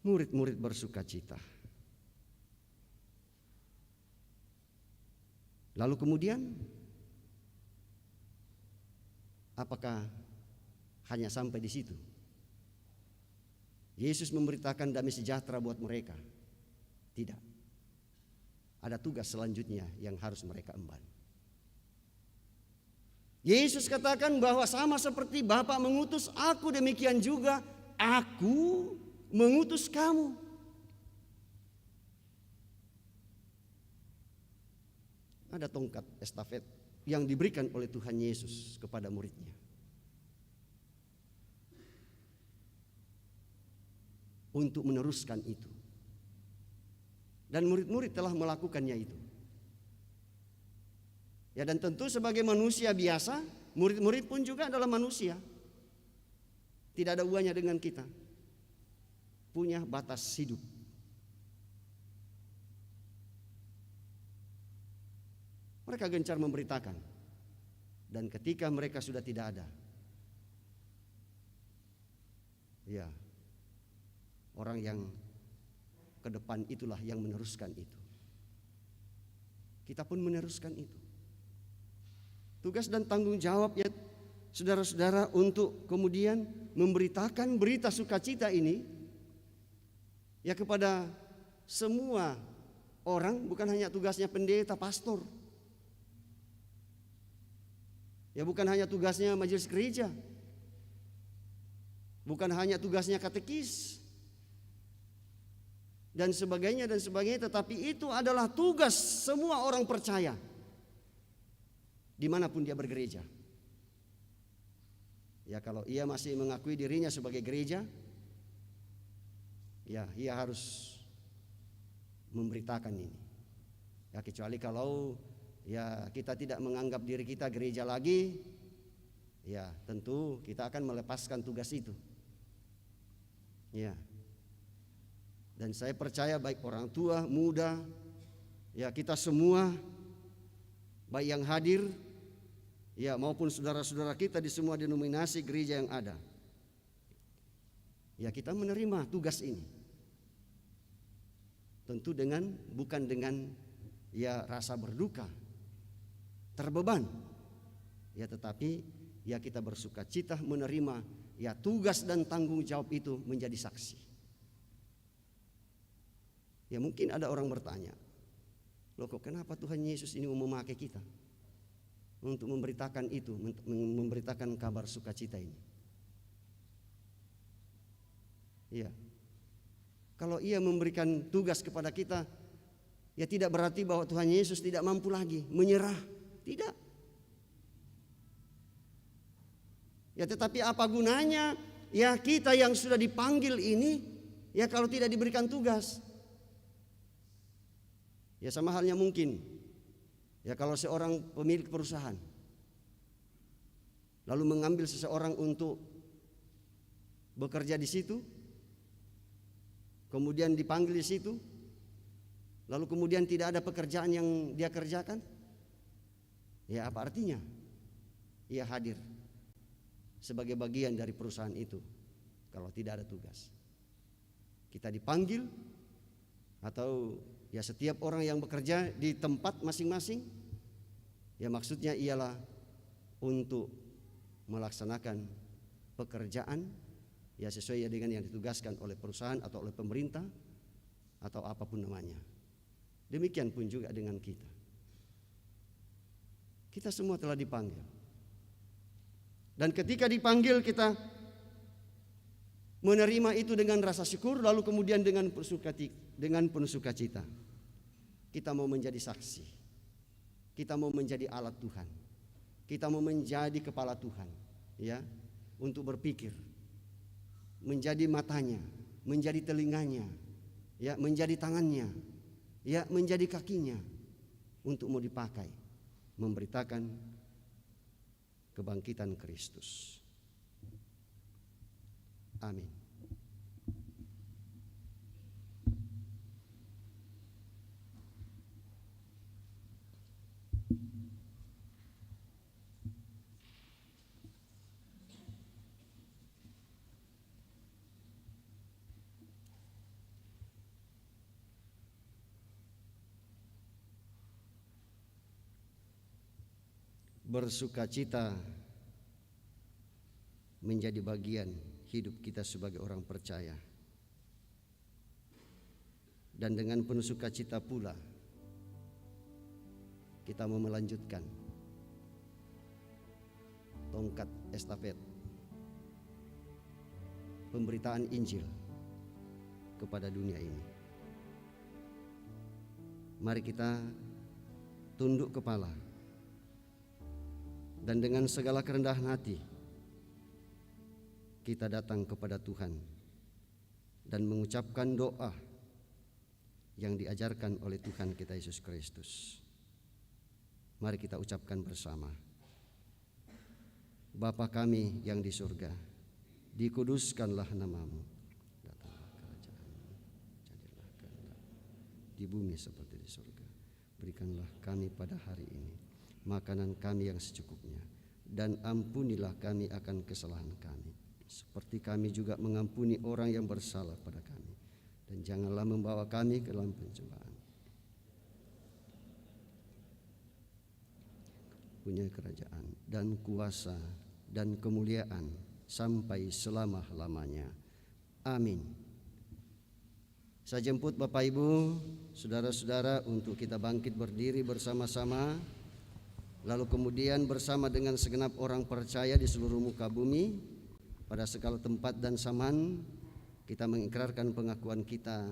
Murid-murid bersuka cita. Lalu kemudian apakah hanya sampai di situ? Yesus memberitakan damai sejahtera buat mereka? Tidak. Ada tugas selanjutnya yang harus mereka emban. Yesus katakan bahwa sama seperti Bapa mengutus aku, demikian juga aku mengutus kamu. Ada tongkat estafet yang diberikan oleh Tuhan Yesus kepada muridnya. Untuk meneruskan itu. Dan murid-murid telah melakukannya itu. Ya dan tentu sebagai manusia biasa, murid-murid pun juga adalah manusia. Tidak ada hubungannya dengan kita. Punya batas hidup. Mereka gencar memberitakan. Dan ketika mereka sudah tidak ada, ya, orang yang ke depan itulah yang meneruskan itu. Kita pun meneruskan itu. Tugas dan tanggung jawab ya saudara-saudara untuk kemudian memberitakan berita sukacita ini ya kepada semua orang, bukan hanya tugasnya pendeta, pastor. Ya bukan hanya tugasnya majelis gereja. Bukan hanya tugasnya katekis. Dan sebagainya, tetapi itu adalah tugas semua orang percaya dimanapun dia bergereja. Ya kalau ia masih mengakui dirinya sebagai gereja, ya ia harus memberitakan ini. Ya kecuali kalau ya kita tidak menganggap diri kita gereja lagi, ya tentu kita akan melepaskan tugas itu. Ya. Dan saya percaya baik orang tua, muda, ya kita semua, baik yang hadir, ya maupun saudara-saudara kita di semua denominasi gereja yang ada, ya kita menerima tugas ini. Tentu bukan dengan ya rasa berduka, terbeban, ya tetapi ya kita bersuka cita menerima ya tugas dan tanggung jawab itu menjadi saksi. Ya mungkin ada orang bertanya, loh kok kenapa Tuhan Yesus ini mau memakai kita untuk memberitakan itu, memberitakan kabar sukacita ini? Ya, kalau ia memberikan tugas kepada kita, ya tidak berarti bahwa Tuhan Yesus tidak mampu lagi menyerah, tidak. Ya tetapi apa gunanya ya kita yang sudah dipanggil ini, ya kalau tidak diberikan tugas? Ya sama halnya mungkin ya kalau seorang pemilik perusahaan lalu mengambil seseorang untuk bekerja di situ, kemudian dipanggil di situ, lalu kemudian tidak ada pekerjaan yang dia kerjakan, ya apa artinya? Ia hadir sebagai bagian dari perusahaan itu kalau tidak ada tugas. Kita dipanggil, atau ya setiap orang yang bekerja di tempat masing-masing, ya maksudnya ialah untuk melaksanakan pekerjaan ya sesuai dengan yang ditugaskan oleh perusahaan atau oleh pemerintah atau apapun namanya. Demikian pun juga dengan kita. Kita semua telah dipanggil. Dan ketika dipanggil kita menerima itu dengan rasa syukur, lalu kemudian dengan penuh sukacita. Kita mau menjadi saksi. Kita mau menjadi alat Tuhan. Kita mau menjadi kepala Tuhan, ya, untuk berpikir. Menjadi matanya, menjadi telinganya, ya, menjadi tangannya, ya, menjadi kakinya untuk mau dipakai memberitakan kebangkitan Kristus. Amin. Bersukacita menjadi bagian hidup kita sebagai orang percaya. Dan dengan penuh sukacita pula kita mau melanjutkan tongkat estafet pemberitaan Injil kepada dunia ini. Mari kita tunduk kepala dan dengan segala kerendahan hati kita datang kepada Tuhan dan mengucapkan doa yang diajarkan oleh Tuhan kita Yesus Kristus. Mari kita ucapkan bersama. Bapa kami yang di surga, dikuduskanlah namamu, datanglah kerajaanmu, jadilah kehendak-mu di bumi seperti di surga. Berikanlah kami pada hari ini makanan kami yang secukupnya, dan ampunilah kami akan kesalahan kami, seperti kami juga mengampuni orang yang bersalah pada kami. Dan janganlah membawa kami ke dalam pencobaan. Punya kerajaan dan kuasa dan kemuliaan sampai selama-lamanya. Amin. Saya jemput Bapak Ibu, saudara-saudara untuk kita bangkit berdiri bersama-sama. Lalu kemudian bersama dengan segenap orang percaya di seluruh muka bumi, pada segala tempat dan zaman, kita mengikrarkan pengakuan kita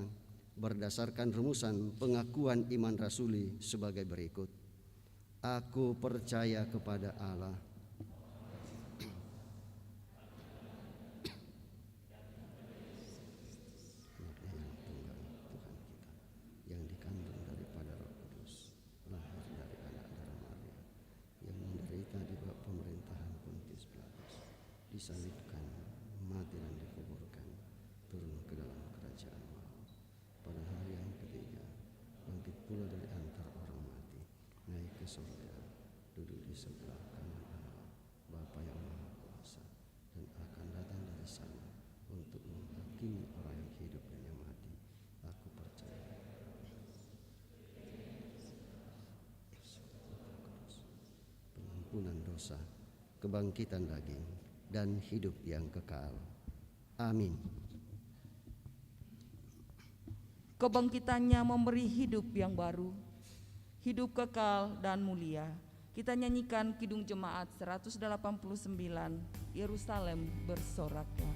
berdasarkan rumusan pengakuan iman rasuli sebagai berikut. Aku percaya kepada Allah, yang dikandung daripada Roh Kudus, lahir dari anak darah Maria, yang menderita di bawah pemerintahan Pontius Pilatus, disalibkan, mati dan dikuburkan, turun ke dalam kerajaan maut. Pada hari yang ketiga, bangkit pula dari antara orang mati, naik ke surga, duduk di sebelah kanan Allah, Bapa yang Maha Kuasa, dan akan datang dari sana untuk menghakimi orang yang hidup dan yang mati. Aku percaya pengampunan dosa, kebangkitan daging, dan hidup yang kekal. Amin. Kebangkitannya memberi hidup yang baru, hidup kekal dan mulia. Kita nyanyikan Kidung Jemaat 189, Yerusalem bersoraklah.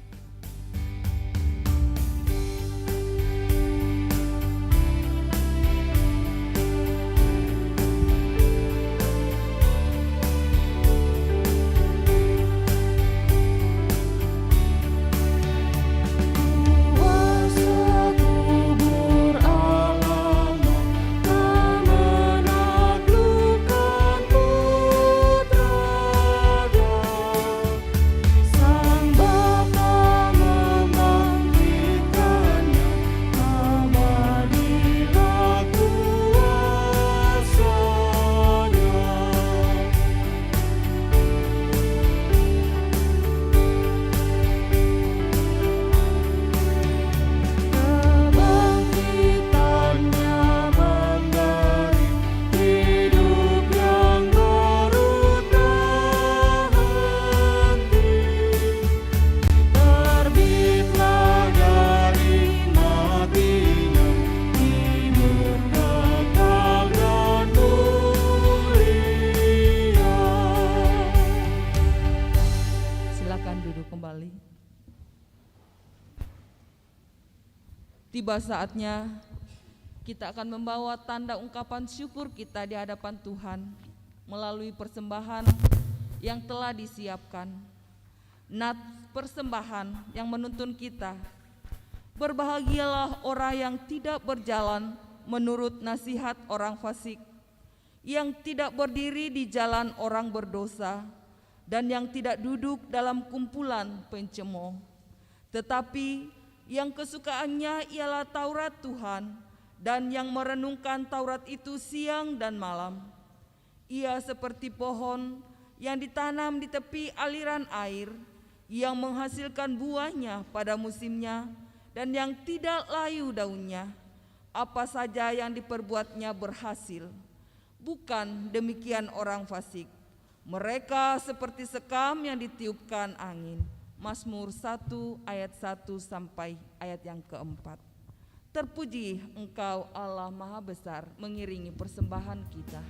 Sang Bapa Tiba saatnya kita akan membawa tanda ungkapan syukur kita di hadapan Tuhan melalui persembahan yang telah disiapkan. Nats persembahan yang menuntun kita, berbahagialah orang yang tidak berjalan menurut nasihat orang fasik, yang tidak berdiri di jalan orang berdosa, dan yang tidak duduk dalam kumpulan pencemooh, tetapi yang kesukaannya ialah Taurat Tuhan, dan yang merenungkan Taurat itu siang dan malam. Ia seperti pohon yang ditanam di tepi aliran air, yang menghasilkan buahnya pada musimnya, dan yang tidak layu daunnya. Apa saja yang diperbuatnya berhasil. Bukan demikian orang fasik. Mereka seperti sekam yang ditiupkan angin. Mazmur 1 ayat 1 sampai ayat yang keempat. Terpuji Engkau Allah Maha Besar, mengiringi persembahan kita.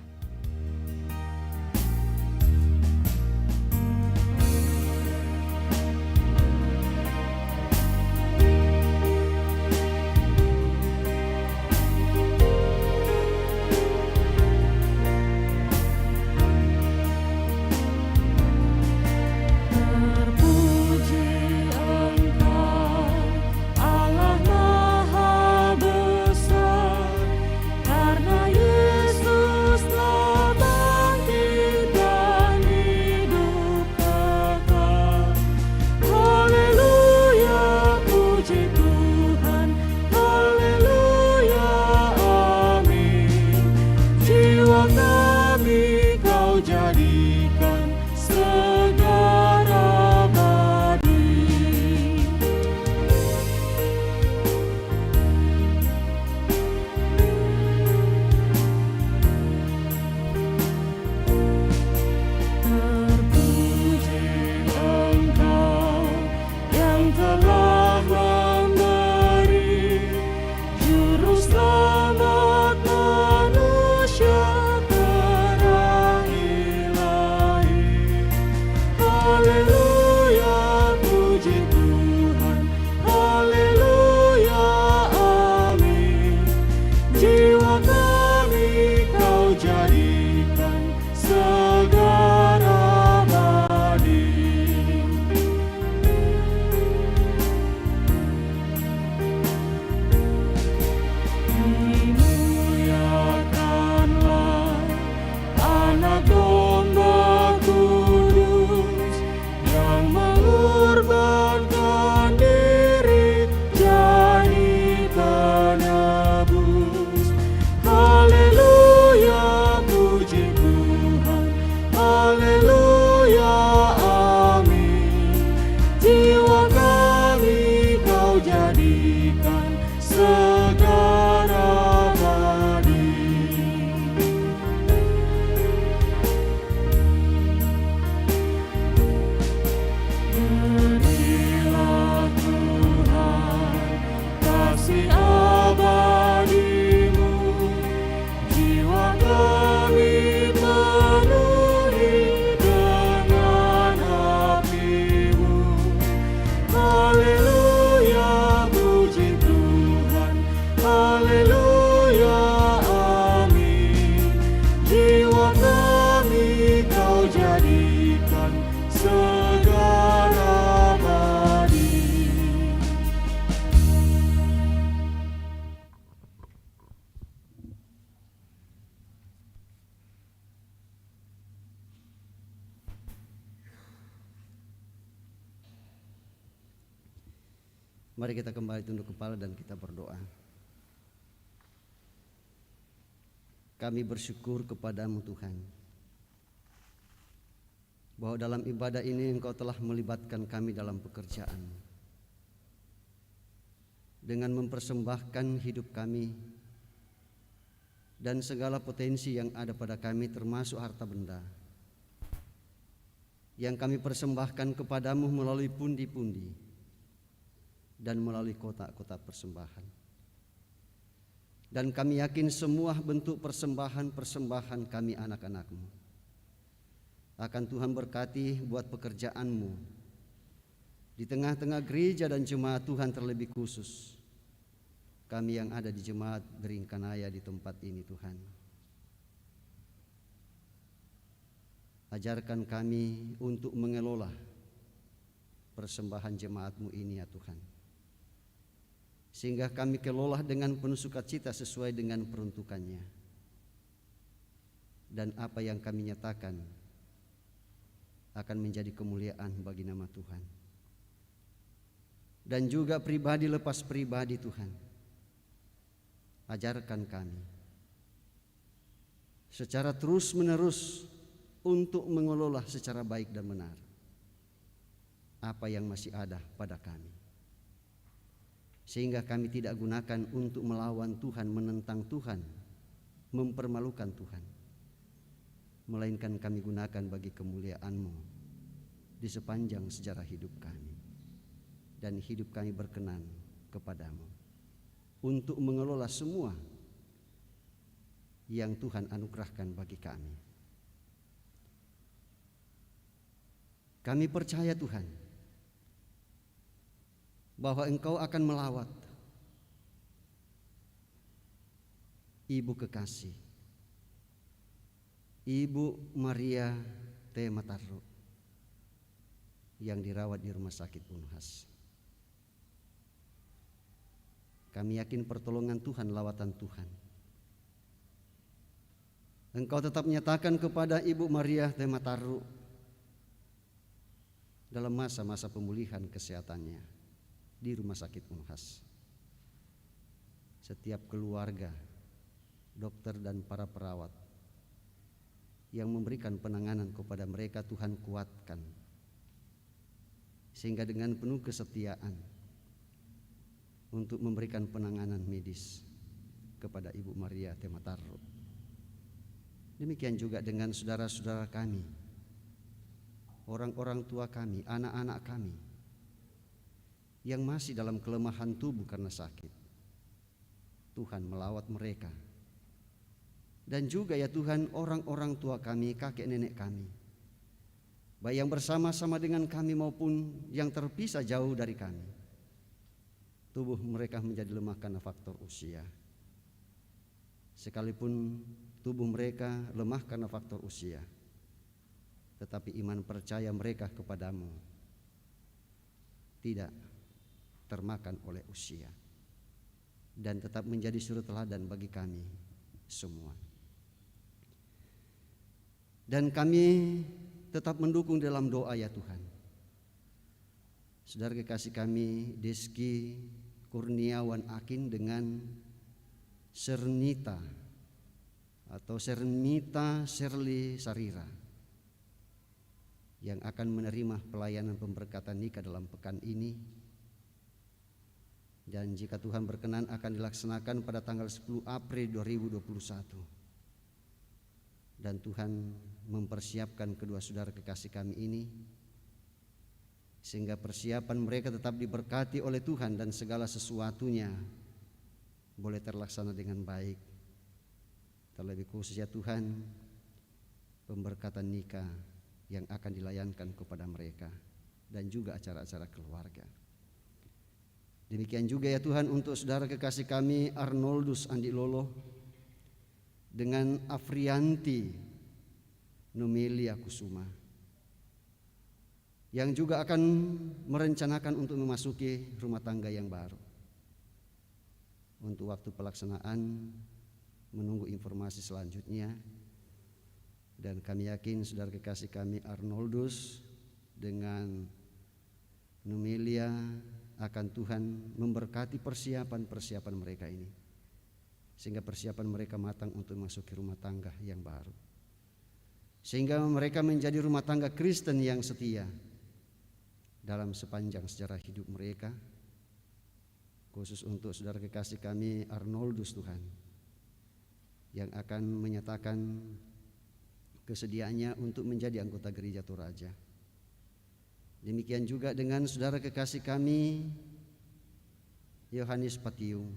Mari kita kembali tunduk kepala dan kita berdoa. Kami bersyukur kepadamu Tuhan, bahwa dalam ibadah ini Engkau telah melibatkan kami dalam pekerjaan, dengan mempersembahkan hidup kami dan segala potensi yang ada pada kami, termasuk harta benda yang kami persembahkan kepadamu melalui pundi-pundi dan melalui kotak-kotak persembahan. Dan kami yakin semua bentuk persembahan kami anak-anak-Mu akan Tuhan berkati buat pekerjaan-Mu di tengah-tengah gereja dan jemaat Tuhan terlebih khusus. kami yang ada di jemaat Beringkanaya di tempat ini Tuhan. Ajarkan kami untuk mengelola persembahan jemaat-Mu ini ya Tuhan, sehingga kami kelola dengan penuh sukacita sesuai dengan peruntukannya, dan apa yang kami nyatakan akan menjadi kemuliaan bagi nama Tuhan. Dan juga pribadi lepas pribadi Tuhan, ajarkan kami secara terus-menerus untuk mengelola secara baik dan benar apa yang masih ada pada kami, sehingga kami tidak gunakan untuk melawan Tuhan, menentang Tuhan, mempermalukan Tuhan, melainkan kami gunakan bagi kemuliaan-Mu di sepanjang sejarah hidup kami, dan hidup kami berkenan kepadamu untuk mengelola semua yang Tuhan anugerahkan bagi kami. Kami percaya Tuhan bahwa Engkau akan melawat Ibu kekasih, Ibu Maria T. Matarro yang dirawat di Rumah Sakit Unhas. Kami yakin pertolongan Tuhan, lawatan Tuhan. Engkau tetap menyatakan kepada Ibu Maria T. Matarro dalam masa-masa pemulihan kesehatannya di Rumah Sakit Unhas. Setiap keluarga, dokter dan para perawat yang memberikan penanganan kepada mereka, Tuhan kuatkan, sehingga dengan penuh kesetiaan untuk memberikan penanganan medis kepada Ibu Maria T. Matarro. Demikian juga dengan saudara-saudara kami, orang-orang tua kami, anak-anak kami yang masih dalam kelemahan tubuh karena sakit. Tuhan melawat mereka. Dan juga ya Tuhan, orang-orang tua kami, kakek nenek kami, baik yang bersama-sama dengan kami maupun yang terpisah jauh dari kami. Tubuh mereka menjadi lemah karena faktor usia. Sekalipun tubuh mereka lemah karena faktor usia, tetapi iman percaya mereka kepadamu tidak termakan oleh usia, dan tetap menjadi suri teladan bagi kami semua. Dan kami tetap mendukung dalam doa ya Tuhan saudara kekasih kami Deski Kurniawan Akin dengan Sernita atau Sernita Sherly Sarira yang akan menerima pelayanan pemberkatan nikah dalam pekan ini, dan jika Tuhan berkenan akan dilaksanakan pada tanggal 10 April 2021. Dan Tuhan mempersiapkan kedua saudara kekasih kami ini sehingga persiapan mereka tetap diberkati oleh Tuhan dan segala sesuatunya boleh terlaksana dengan baik. Terlebih khusus ya Tuhan, pemberkatan nikah yang akan dilayankan kepada mereka dan juga acara-acara keluarga. Demikian juga ya Tuhan untuk saudara kekasih kami Arnoldus Andi Lolo dengan Afrianti Nomelia Kusuma yang juga akan merencanakan untuk memasuki rumah tangga yang baru. Untuk waktu pelaksanaan menunggu informasi selanjutnya, dan kami yakin saudara kekasih kami Arnoldus dengan Nomelia akan Tuhan memberkati persiapan-persiapan mereka ini, sehingga persiapan mereka matang untuk memasuki rumah tangga yang baru, sehingga mereka menjadi rumah tangga Kristen yang setia dalam sepanjang sejarah hidup mereka. Khusus untuk saudara kekasih kami Arnoldus Tuhan, yang akan menyatakan kesediaannya untuk menjadi anggota Gereja Toraja. Demikian juga dengan saudara kekasih kami Yohanes Patiung,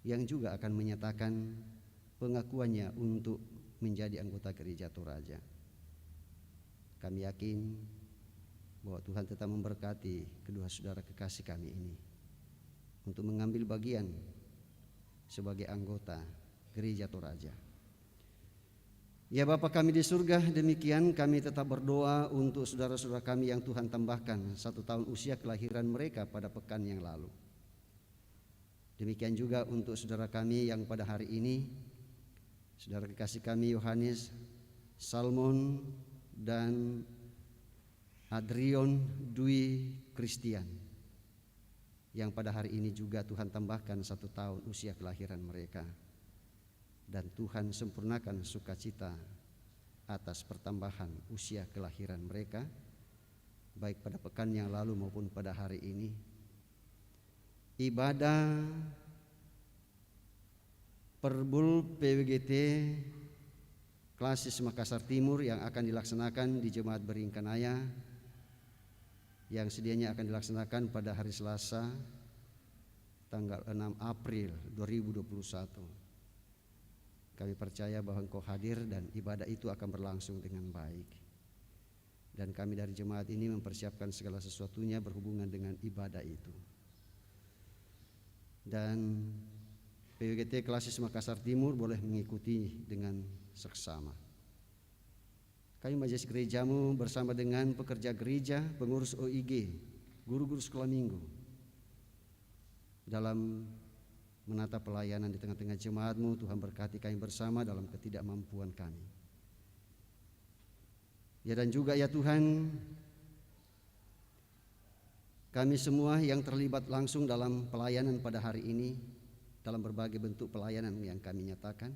yang juga akan menyatakan pengakuannya untuk menjadi anggota Gereja Toraja. Kami yakin bahwa Tuhan tetap memberkati kedua saudara kekasih kami ini untuk mengambil bagian sebagai anggota Gereja Toraja. Ya Bapa kami di surga, demikian kami tetap berdoa untuk saudara-saudara kami yang Tuhan tambahkan 1 tahun usia kelahiran mereka pada pekan yang lalu. Demikian juga untuk saudara kami yang pada hari ini, saudara kekasih kami Yohanes, Salmon, dan Adrion Dwi Christian, yang pada hari ini juga Tuhan tambahkan 1 tahun usia kelahiran mereka. Dan Tuhan sempurnakan sukacita atas pertambahan usia kelahiran mereka, baik pada pekan yang lalu maupun pada hari ini. Ibadah Perbul PWGT Klasis Makassar Timur yang akan dilaksanakan di Jemaat Beringkanaya, yang sedianya akan dilaksanakan pada hari Selasa tanggal 6 April 2021. Kami percaya bahwa Engkau hadir dan ibadah itu akan berlangsung dengan baik. Dan kami dari jemaat ini mempersiapkan segala sesuatunya berhubungan dengan ibadah itu. Dan PWGT Klasis Makassar Timur boleh mengikuti dengan seksama. Kami majelis gerejamu bersama dengan pekerja gereja, pengurus OIG, guru-guru sekolah minggu, dalam menata pelayanan di tengah-tengah jemaatmu. Tuhan berkati kami bersama dalam ketidakmampuan kami. Ya, dan juga ya Tuhan, kami semua yang terlibat langsung dalam pelayanan pada hari ini, dalam berbagai bentuk pelayanan yang kami nyatakan,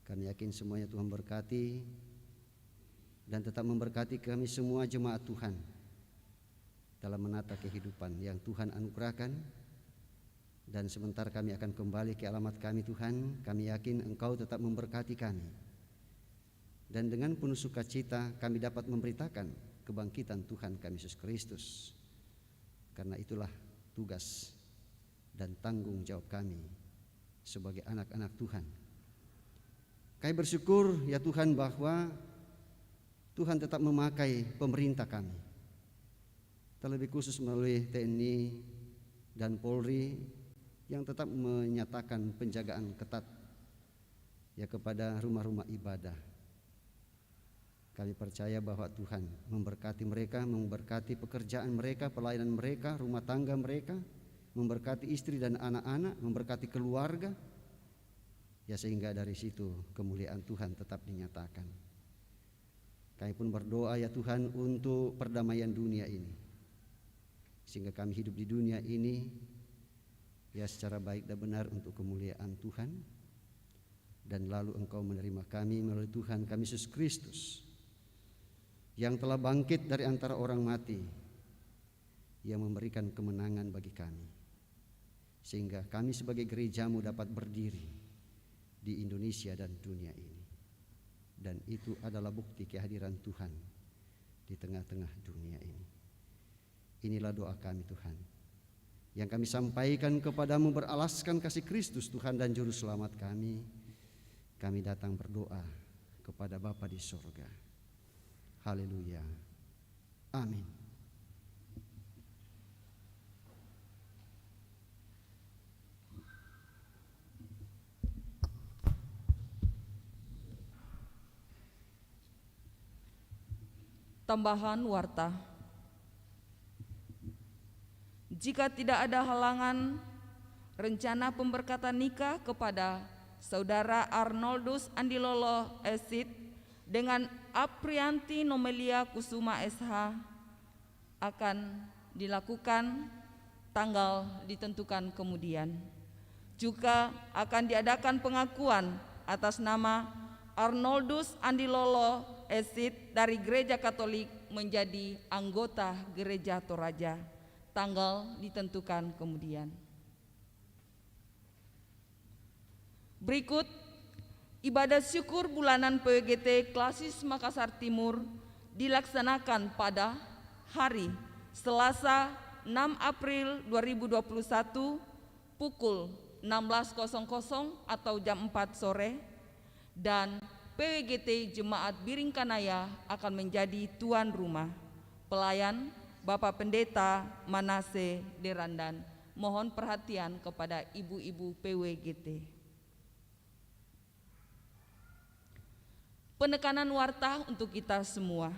kami yakin semuanya Tuhan berkati dan tetap memberkati kami semua jemaat Tuhan dalam menata kehidupan yang Tuhan anugerahkan. Dan sebentar kami akan kembali ke alamat kami Tuhan, kami yakin Engkau tetap memberkati kami. Dan dengan penuh sukacita kami dapat memberitakan kebangkitan Tuhan kami Yesus Kristus. Karena itulah tugas dan tanggung jawab kami sebagai anak-anak Tuhan. Kami bersyukur ya Tuhan bahwa Tuhan tetap memakai pemerintah kami, terlebih khusus melalui TNI dan Polri, yang tetap menyatakan penjagaan ketat ya kepada rumah-rumah ibadah. Kami percaya bahwa Tuhan memberkati mereka, memberkati pekerjaan mereka, pelayanan mereka, rumah tangga mereka, memberkati istri dan anak-anak, memberkati keluarga, ya sehingga dari situ kemuliaan Tuhan tetap dinyatakan. Kami pun berdoa ya Tuhan untuk perdamaian dunia ini, sehingga kami hidup di dunia ini ya secara baik dan benar untuk kemuliaan Tuhan. Dan lalu Engkau menerima kami melalui Tuhan kami Yesus Kristus yang telah bangkit dari antara orang mati, yang memberikan kemenangan bagi kami, sehingga kami sebagai gerejamu dapat berdiri di Indonesia dan dunia ini. Dan itu adalah bukti kehadiran Tuhan di tengah-tengah dunia ini. Inilah doa kami Tuhan, yang kami sampaikan kepadamu beralaskan kasih Kristus Tuhan dan Juru Selamat kami. Kami datang berdoa kepada Bapa di sorga. Haleluya. Amin. Tambahan warta. Jika tidak ada halangan, rencana pemberkatan nikah kepada Saudara Arnoldus Andilolo Esit dengan Aprianti Nomelia Kusuma SH akan dilakukan tanggal ditentukan kemudian. Juga akan diadakan pengakuan atas nama Arnoldus Andilolo Esit dari Gereja Katolik menjadi anggota Gereja Toraja. Tanggal ditentukan kemudian. Berikut ibadah syukur bulanan PWGT Klasis Makassar Timur dilaksanakan pada hari Selasa 6 April 2021 pukul 16.00 atau jam 4 sore, dan PWGT Jemaat Biringkanaya akan menjadi tuan rumah. Pelayan Bapak Pendeta Manase Derandan mohon perhatian kepada ibu-ibu PWGT. Penekanan warta untuk kita semua.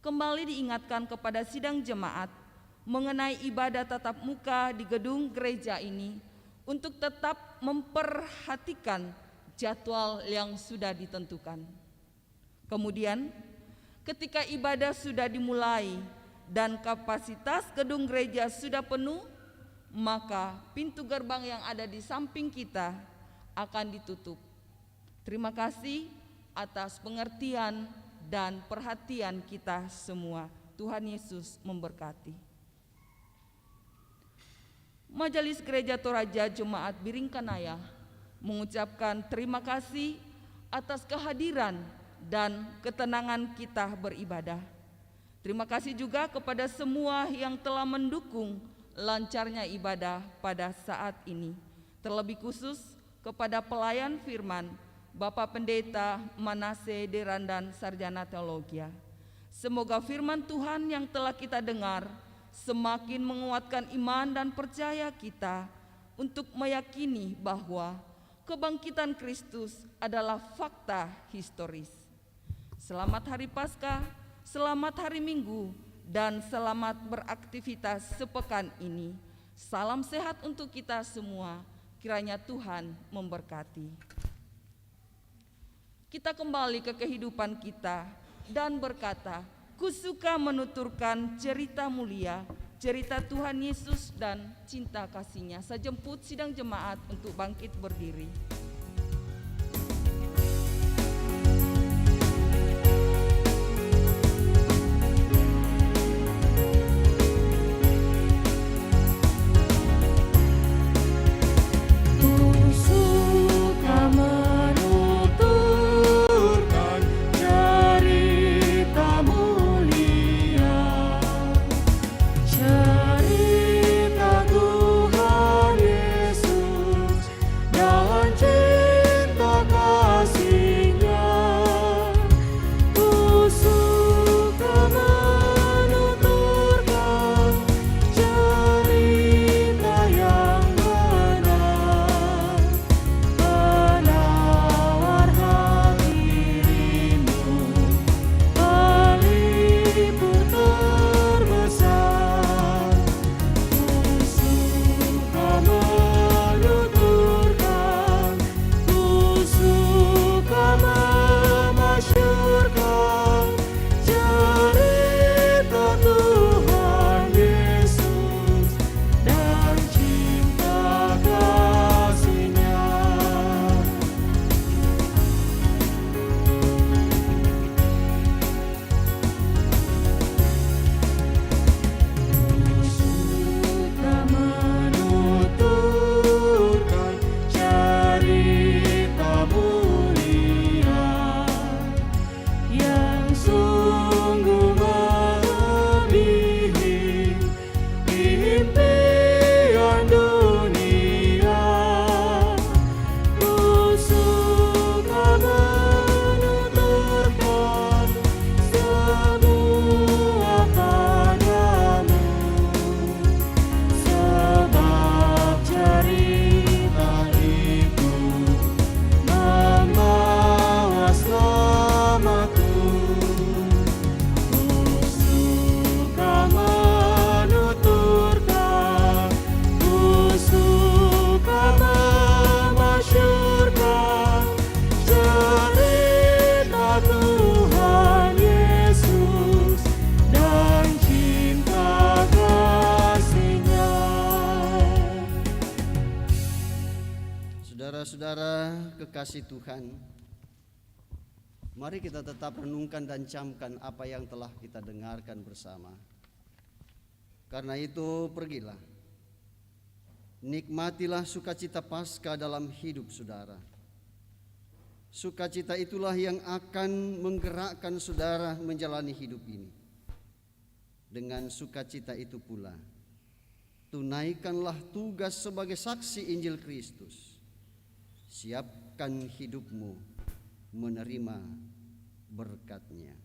Kembali diingatkan kepada sidang jemaat mengenai ibadah tatap muka di gedung gereja ini untuk tetap memperhatikan jadwal yang sudah ditentukan. Kemudian, ketika ibadah sudah dimulai dan kapasitas gedung gereja sudah penuh, maka pintu gerbang yang ada di samping kita akan ditutup. Terima kasih atas pengertian dan perhatian kita semua. Tuhan Yesus memberkati. Majelis Gereja Toraja Jemaat Biringkanaya mengucapkan terima kasih atas kehadiran dan ketenangan kita beribadah. Terima kasih juga kepada semua yang telah mendukung lancarnya ibadah pada saat ini. Terlebih khusus kepada pelayan firman Bapak Pendeta Manase Derandan Sarjana Teologia. Semoga firman Tuhan yang telah kita dengar semakin menguatkan iman dan percaya kita untuk meyakini bahwa kebangkitan Kristus adalah fakta historis. Selamat Hari Paskah, selamat Hari Minggu, dan selamat beraktivitas sepekan ini. Salam sehat untuk kita semua, kiranya Tuhan memberkati. Kita kembali ke kehidupan kita dan berkata, kusuka menuturkan cerita mulia, cerita Tuhan Yesus dan cinta kasih-Nya. Saya jemput sidang jemaat untuk bangkit berdiri. Saudara-saudara kekasih Tuhan, mari kita tetap renungkan dan camkan apa yang telah kita dengarkan bersama. Karena itu pergilah, nikmatilah sukacita Paskah dalam hidup saudara. Sukacita itulah yang akan menggerakkan saudara menjalani hidup ini. Dengan sukacita itu pula, tunaikanlah tugas sebagai saksi Injil Kristus. Siapkan hidupmu menerima berkat-Nya.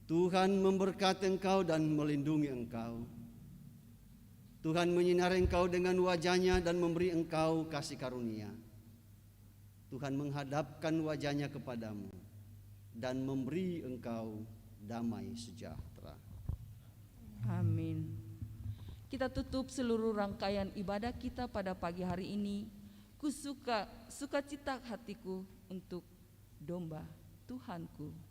Tuhan memberkati engkau dan melindungi engkau. Tuhan menyinari engkau dengan wajah-Nya dan memberi engkau kasih karunia. Tuhan menghadapkan wajah-Nya kepadamu dan memberi engkau damai sejahtera. Amin. Kita tutup seluruh rangkaian ibadah kita pada pagi hari ini. Sukacita hatiku untuk domba Tuhanku.